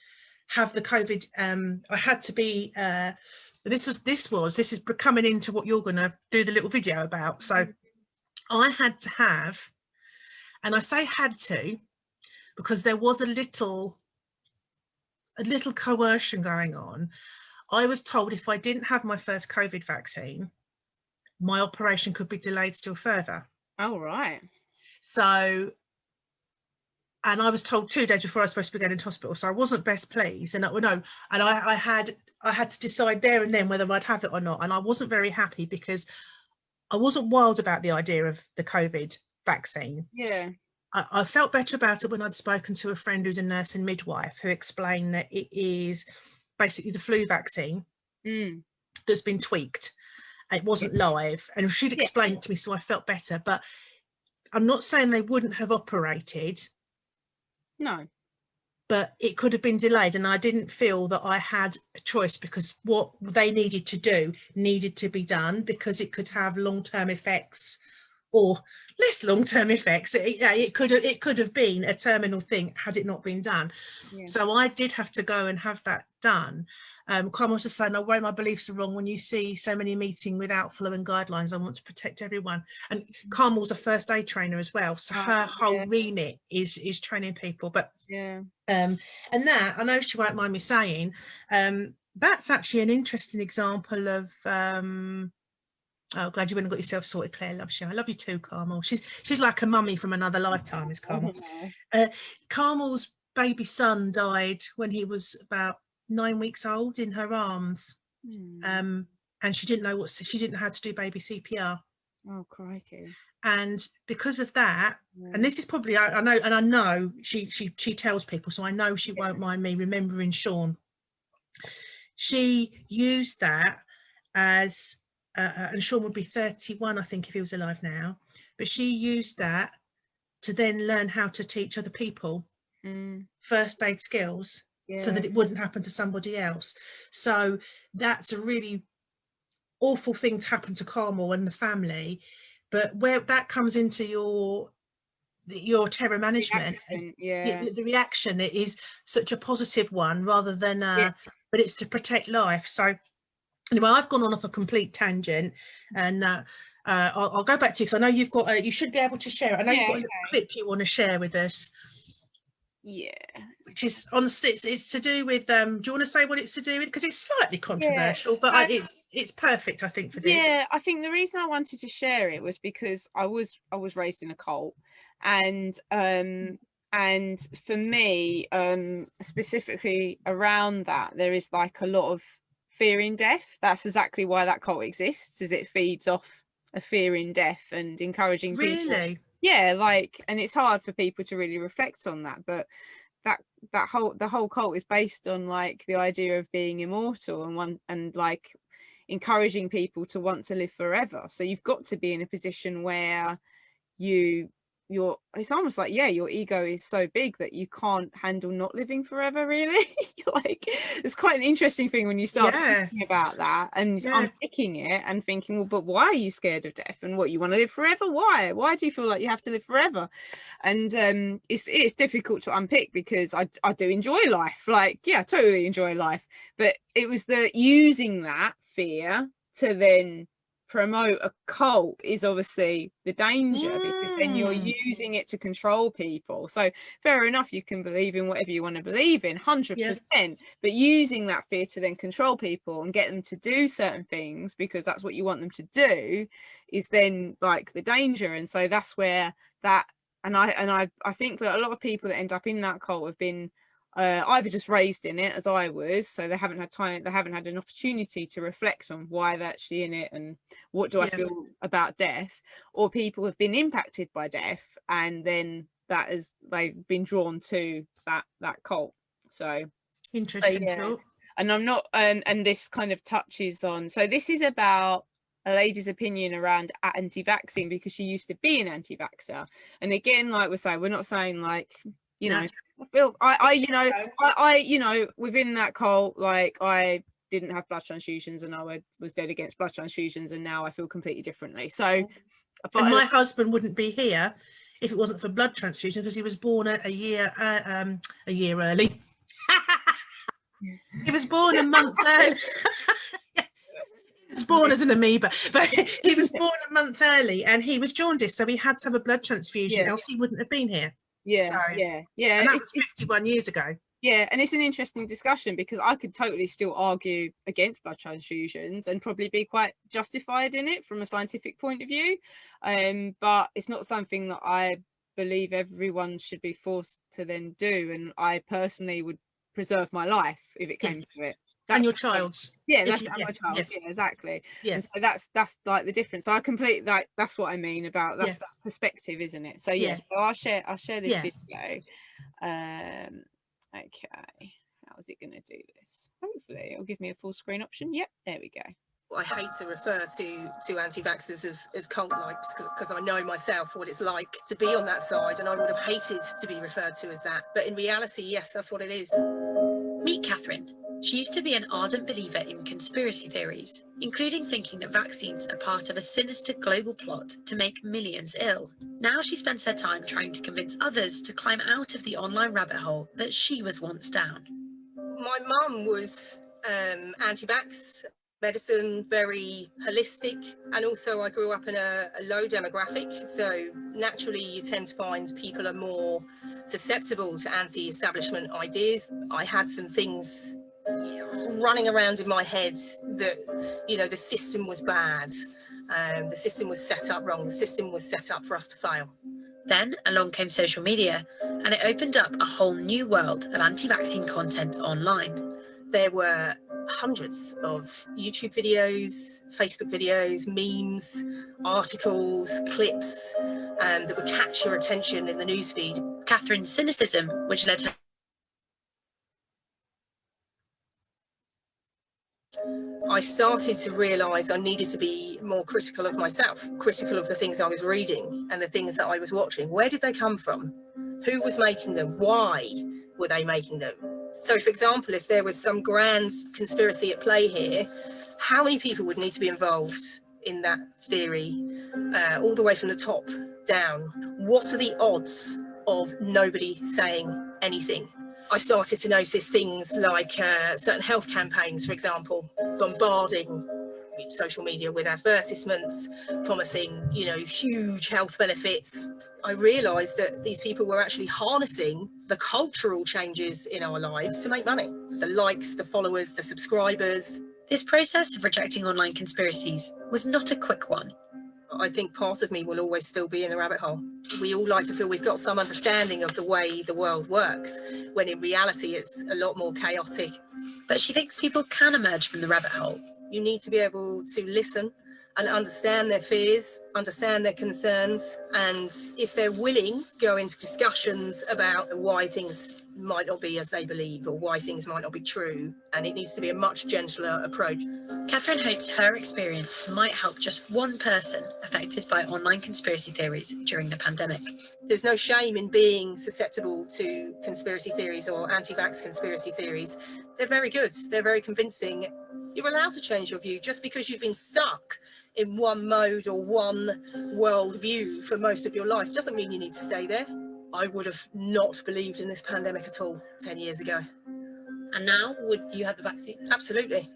have the COVID. I had to be. This is coming into what you're going to do the little video about. So I had to have, and I say had to, because there was a little coercion going on. I was told if I didn't have my first COVID vaccine, my operation could be delayed still further. Oh, right. So, and I was told 2 days before I was supposed to be going into hospital, so I wasn't best pleased. And I had to decide there and then whether I'd have it or not. And I wasn't very happy, because I wasn't wild about the idea of the COVID vaccine. Yeah. I felt better about it when I'd spoken to a friend who's a nurse and midwife, who explained that it is basically the flu vaccine that's been tweaked. It wasn't live, and she'd explained it to me, so I felt better. But I'm not saying they wouldn't have operated. No. But it could have been delayed, and I didn't feel that I had a choice, because what they needed to do needed to be done, because it could have long-term effects or less long-term effects. It could have been a terminal thing had it not been done. So I did have to go and have that done. Carmen was just saying, I worry my beliefs are wrong when you see so many meeting without following guidelines. I want to protect everyone. And Carmel's a first aid trainer as well, so her whole remit is training people. But and that, I know she won't mind me saying, that's actually an interesting example of oh, glad you went and got yourself sorted, Claire. Loves you. I love you too, Carmel. She's like a mummy from another lifetime, is Carmel. Carmel's baby son died when he was about 9 weeks old, in her arms. And she didn't know how to do baby CPR. Oh, crikey. And because of that, and this is probably, I know she tells people, so I know she won't mind me remembering Sean. She used that as and Sean would be 31, I think, if he was alive now, but she used that to then learn how to teach other people first aid skills, so that it wouldn't happen to somebody else. So that's a really awful thing to happen to Carmel and the family, but where that comes into your terror management, the reaction, it is such a positive one, rather than but it's to protect life. So anyway, I've gone on off a complete tangent, and I'll go back to you, because I know you've got you should be able to share it. I know you've got a little clip you want to share with us. Which is honestly, it's to do with do you want to say what it's to do with, because it's slightly controversial, but it's perfect, I think, for this. I think the reason I wanted to share it was because I was raised in a cult, and for me, specifically around that, there is like a lot of fear in death. That's exactly why that cult exists, is it feeds off a fear in death and encouraging people. And it's hard for people to really reflect on that, but the whole cult is based on like the idea of being immortal and like encouraging people to want to live forever. So you've got to be in a position where you it's almost like, yeah, your ego is so big that you can't handle not living forever, really. Like, it's quite an interesting thing when you start thinking about that and unpicking it and thinking, well, but why are you scared of death, and what, you want to live forever? Why do you feel like you have to live forever? And it's difficult to unpick, because I do enjoy life, like, yeah, I totally enjoy life, but it was the using that fear to then promote a cult is obviously the danger, because then you're using it to control people. So fair enough, you can believe in whatever you want to believe in, 100%, but using that fear to then control people and get them to do certain things because that's what you want them to do is then like the danger. And so that's where that, and I think that a lot of people that end up in that cult have been either just raised in it, as I was, so they haven't had an opportunity to reflect on why they're actually in it and what do I feel about death, or people have been impacted by death and then they've been drawn to that cult. So interesting thought. And I'm not and this kind of touches on, so this is about a lady's opinion around anti-vaccine, because she used to be an anti-vaxxer. And again, like we're saying, we're not saying like, you know, I within that cult, like, I didn't have blood transfusions and I was dead against blood transfusions, and now I feel completely differently. So, and my husband wouldn't be here if it wasn't for blood transfusion, because he was born a year early. He was born a month early. He was born as an amoeba, but he was born a month early, and he was jaundiced, so he had to have a blood transfusion, else he wouldn't have been here. And that was 51 years ago. Yeah, and it's an interesting discussion, because I could totally still argue against blood transfusions and probably be quite justified in it from a scientific point of view, but it's not something that I believe everyone should be forced to then do. And I personally would preserve my life if it came to it. And your child's. My child. Yeah, exactly. And so that's like the difference. So I completely, like, that's what I mean about that perspective, isn't it? So so I'll share this video. Okay, how is it going to do this? Hopefully it'll give me a full screen option. Yep, there we go. I hate to refer to anti-vaxxers as cult-like, because I know myself what it's like to be on that side, and I would have hated to be referred to as that. But in reality, yes, that's what it is. Meet Catherine. She used to be an ardent believer in conspiracy theories, including thinking that vaccines are part of a sinister global plot to make millions ill. Now she spends her time trying to convince others to climb out of the online rabbit hole that she was once down. My mum was anti-vax, medicine, very holistic, and also I grew up in a low demographic, so naturally you tend to find people are more susceptible to anti-establishment ideas. I had some things running around in my head that, you know, the system was bad, the system was set up wrong, the system was set up for us to fail. Then along came social media, and it opened up a whole new world of anti-vaccine content online. There were hundreds of YouTube videos, Facebook videos, memes, articles, clips that would catch your attention in the newsfeed. Catherine's cynicism, which led her I started to realise I needed to be more critical of myself, critical of the things I was reading and the things that I was watching. Where did they come from? Who was making them? Why were they making them? So, for example, if there was some grand conspiracy at play here, how many people would need to be involved in that theory, all the way from the top down? What are the odds of nobody saying anything? I started to notice things like certain health campaigns, for example, bombarding social media with advertisements promising, you know, huge health benefits. I realised that these people were actually harnessing the cultural changes in our lives to make money. The likes, the followers, the subscribers. This process of rejecting online conspiracies was not a quick one. I think part of me will always still be in the rabbit hole. We all like to feel we've got some understanding of the way the world works, when in reality it's a lot more chaotic. But she thinks people can emerge from the rabbit hole. You need to be able to listen and understand their fears, understand their concerns, and if they're willing, go into discussions about why things might not be as they believe, or why things might not be true, and it needs to be a much gentler approach. Catherine hopes her experience might help just one person affected by online conspiracy theories during the pandemic. There's no shame in being susceptible to conspiracy theories or anti-vax conspiracy theories. They're very good, they're very convincing. You're allowed to change your view. Just because you've been stuck in one mode or one world view for most of your life doesn't mean you need to stay there. I would have not believed in this pandemic at all 10 years ago. And now, would you have the vaccine? Absolutely.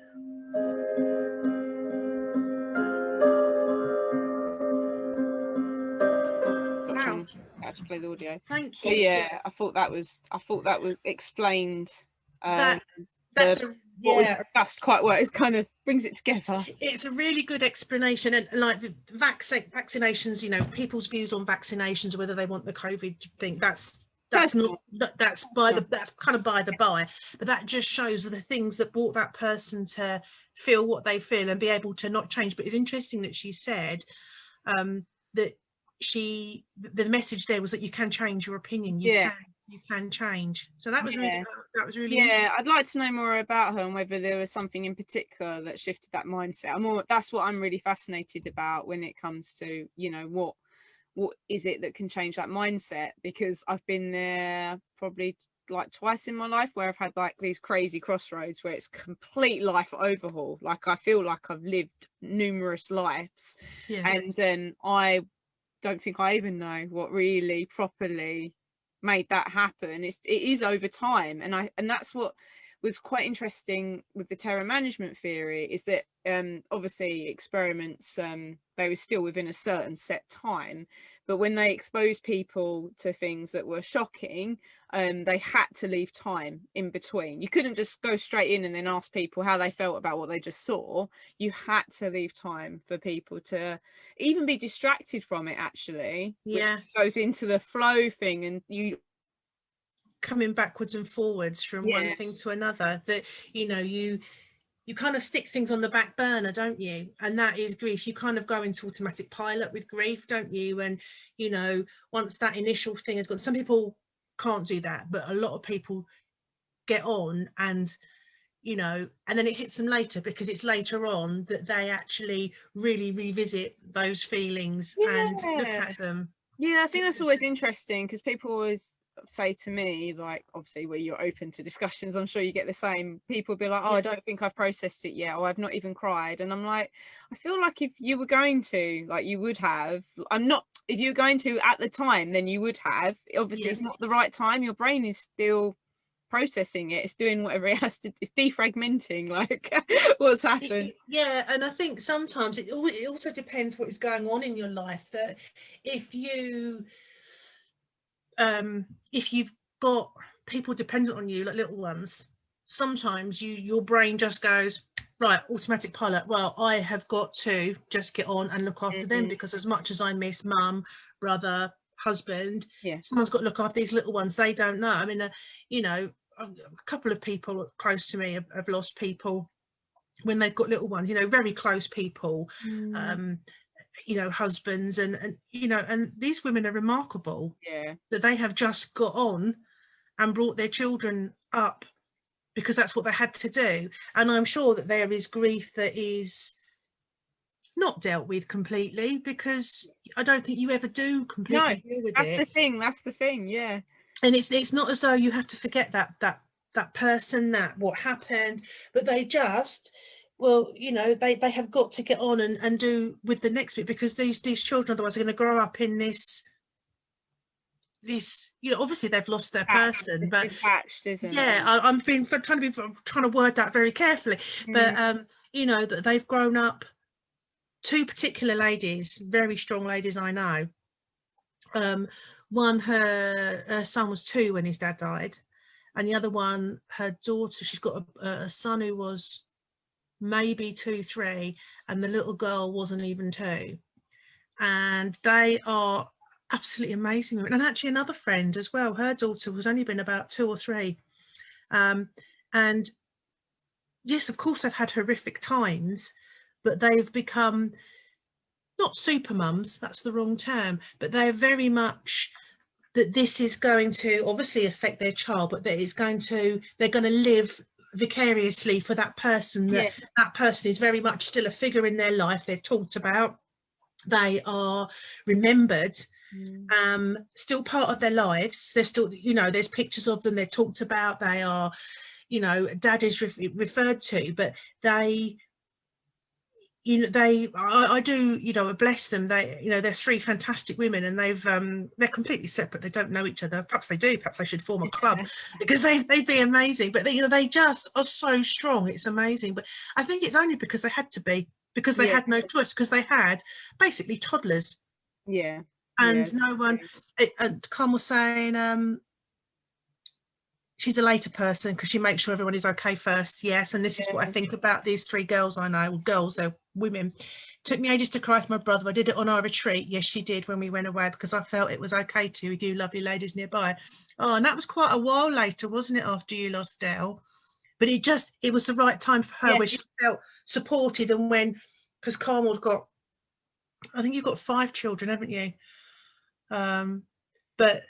Wow. To play the audio. Thank So, you. yeah, I thought that was explained. That's what we discussed quite well. It kind of brings it together. It's a really good explanation, and like the vaccinations, you know, people's views on vaccinations, whether they want the COVID thing, that's kind of by the by, but that just shows the things that brought that person to feel what they feel and be able to not change. But it's interesting that she said that the message there was that you can change your opinion. You can change. So that was really interesting. I'd like to know more about her and whether there was something in particular that shifted that mindset. That's what I'm really fascinated about when it comes to, you know, what is it that can change that mindset, because I've been there probably like twice in my life where I've had like these crazy crossroads where it's complete life overhaul. Like I feel like I've lived numerous lives, and I don't think I even know what really properly made that happen. It is over time, and that's what was quite interesting with the terror management theory, is that obviously experiments, they were still within a certain set time, but when they exposed people to things that were shocking, they had to leave time in between. You couldn't just go straight in and then ask people how they felt about what they just saw. You had to leave time for people to even be distracted from it, actually. Yeah, goes into the flow thing, and you coming backwards and forwards from one thing to another, that you know, you kind of stick things on the back burner, don't you? And that is grief. You kind of go into automatic pilot with grief, don't you? And you know, once that initial thing has gone, some people can't do that, but a lot of people get on, and you know, and then it hits them later, because it's later on that they actually really revisit those feelings and look at them. I think that's always interesting, because people always say to me, like, obviously where you're open to discussions, I'm sure you get the same, people be like, oh, I don't think I've processed it yet, or I've not even cried. And I'm like, I feel like if you were going to, like, you would have. If you were going to at the time, then you would have. Obviously it's not the right time, your brain is still processing it, it's doing whatever it has to, it's defragmenting like what's happened. And I think sometimes it also depends what is going on in your life, that if you've got people dependent on you, like little ones, sometimes your brain just goes, right, automatic pilot, well, I have got to just get on and look after them, because as much as I miss mum, brother, husband, someone's got to look after these little ones. They don't know. I mean, you know, a couple of people close to me have lost people when they've got little ones, you know, very close people, you know, husbands, and you know, and these women are remarkable, that they have just got on and brought their children up, because that's what they had to do. And I'm sure that there is grief that is not dealt with completely, because I don't think you ever do completely deal with it. That's the thing. And it's not as though you have to forget that person, that what happened, but they just, well, you know, they have got to get on and do with the next bit, because these children otherwise are going to grow up in this, you know, obviously they've lost their person, but detached, isn't it? I'm trying to word that very carefully, but you know, that they've grown up. Two particular ladies, very strong ladies I know. One, her son was 2 when his dad died, and the other one, her daughter, she's got a son who was maybe 2, 3, and the little girl wasn't even 2. And they are absolutely amazing women. And actually another friend as well, her daughter was only been about 2 or 3. And yes, of course they've had horrific times, but they've become not super mums, that's the wrong term, but they are very much that this is going to obviously affect their child, but that they're going to live vicariously for that person, that person is very much still a figure in their life. They're talked about, they are remembered, still part of their lives. They're still, there's pictures of them, they're talked about, they are, dad is referred to, but they, I do, bless them. They're three fantastic women, and they're completely separate. They don't know each other. Perhaps they do. Perhaps they should form a club, because they'd be amazing. But they just are so strong. It's amazing. But I think it's only because they had to be, because they had no choice, because they had basically toddlers. Yeah. And no one. And Carm was saying, she's a later person because she makes sure everyone is okay first. Yes, and this is what I think about these three girls I know. Well, girls, they're women. Took me ages to cry for my brother. I did it on our retreat. Yes, she did, when we went away, because I felt it was okay to, with you lovely ladies nearby. Oh, and that was quite a while later, wasn't it, after you lost Dell? But it was the right time for her, where she felt supported. And because Carmel's got, I think you've got 5 children, haven't you? But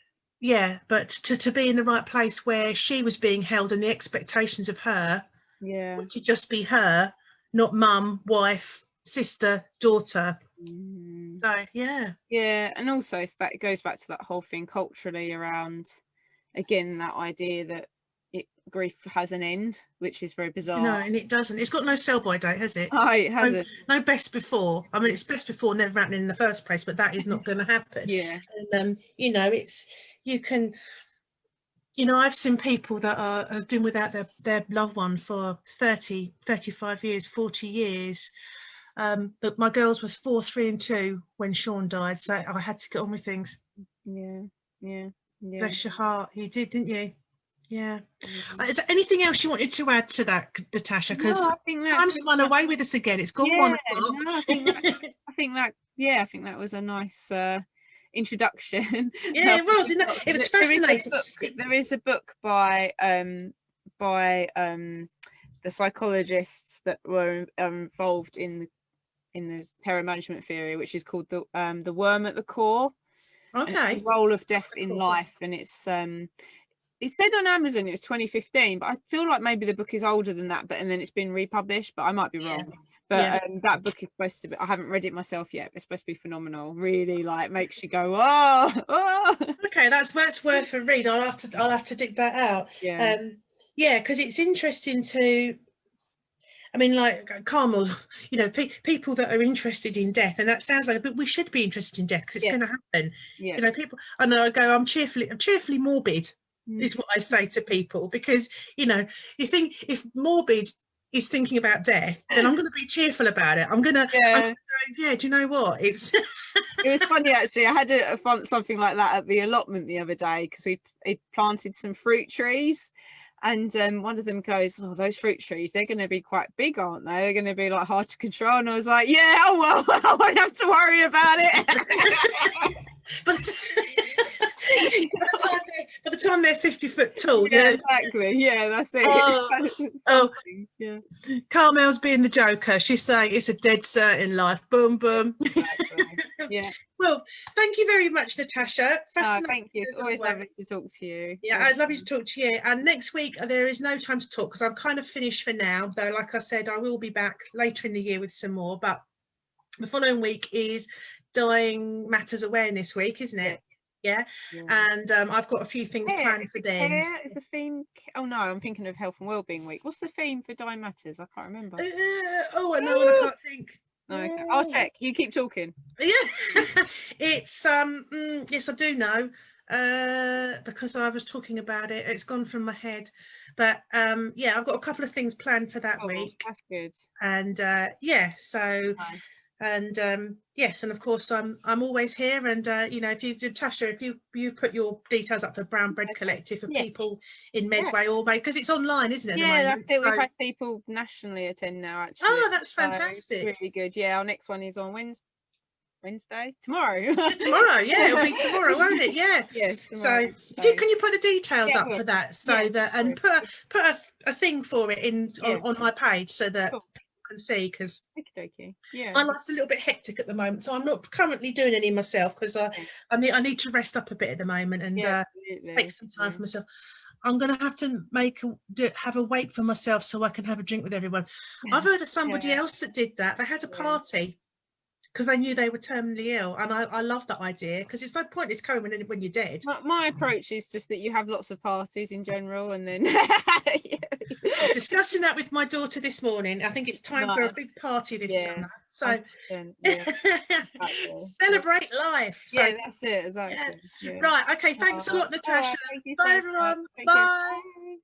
to be in the right place where she was being held, and the expectations of her were to just be her, not mum, wife, sister, daughter. So and also that it goes back to that whole thing culturally around, again, that idea that grief has an end, which is very bizarre. No, and it doesn't. It's got no sell-by date, has it? Oh, it hasn't. No best before. I mean, it's best before never happening in the first place, but that is not going to happen. And it's, you can, I've seen people that have been without their loved one for 30, 35 years, 40 years. But my girls were 4, 3 and 2 when Sean died, so I had to get on with things. Bless your heart. You did, didn't you? Is there anything else you wanted to add to that, Natasha? Because time's run away with us again. It's gone 1 o'clock. I think that was a nice introduction. Yeah, it was. It was fascinating. There is a book by the psychologists that were involved in the terror management theory, which is called the Worm at the Core. Okay. The role of death in life, and it said on Amazon it was 2015, but I feel like maybe the book is older than that, and then it's been republished, but I might be wrong. But that book is supposed to be, I haven't read it myself yet, but it's supposed to be phenomenal. Really, like, makes you go, oh. Okay, that's worth a read. I'll have to dig that out. Because it's interesting to, I mean, like Carmel, people that are interested in death, and that sounds like, but we should be interested in death because it's going to happen. People, I know, I go, I'm cheerfully morbid. Is what I say to people, because you think if morbid is thinking about death, then I'm going to be cheerful about it. I'm going to do you know what, it's it was funny actually. I had something like that at the allotment the other day, because we planted some fruit trees, and one of them goes, oh, those fruit trees, they're going to be quite big, aren't they? They're going to be like hard to control. And I was like, yeah, oh well, I won't have to worry about it. But by the time they're 50 foot tall, exactly, that's it. Carmel's being the Joker. She's saying it's a dead certain life. Boom, boom. Exactly. Well, thank you very much, Natasha. Thank you. It's always lovely to talk to you. I'd love you to talk to you. And next week there is no time to talk, because I'm kind of finished for now. Though, like I said, I will be back later in the year with some more. But the following week is Dying Matters Awareness Week, isn't it? And I've got a few things planned for them. Is the theme? Oh no, I'm thinking of Health and Wellbeing Week. What's the theme for Dying Matters? I can't remember. I know, and I can't think. Okay. I'll check. You keep talking. It's yes, I do know, because I was talking about it. It's gone from my head, but I've got a couple of things planned for that week. That's good. And so. Nice. And yes, and of course I'm always here, and if you, Natasha, if you put your details up for Brown Bread Collective for people in Medway or because it's online, isn't it, at the moment? That's it. We've had people nationally attend now, actually. Oh, that's fantastic. It's really good. Our next one is on Wednesday, tomorrow. Tomorrow, it'll be tomorrow, won't it? So can you put the details up for that, so that, and put a thing for it in on my page, so that can see, because yeah, my life's a little bit hectic at the moment, so I'm not currently doing any myself, because I need to rest up a bit at the moment and take some time for myself. I'm going to have to have a wait for myself so I can have a drink with everyone. I've heard of somebody else that did that. They had a party because they knew they were terminally ill, and I love that idea, because it's no point it's coming when you're dead. My approach is just that you have lots of parties in general, and then I was discussing that with my daughter this morning. I think it's time for a big party this summer. So celebrate life. So, that's it, exactly. Right, okay, thanks a lot, Natasha. Thank you Bye, so everyone. much. Bye.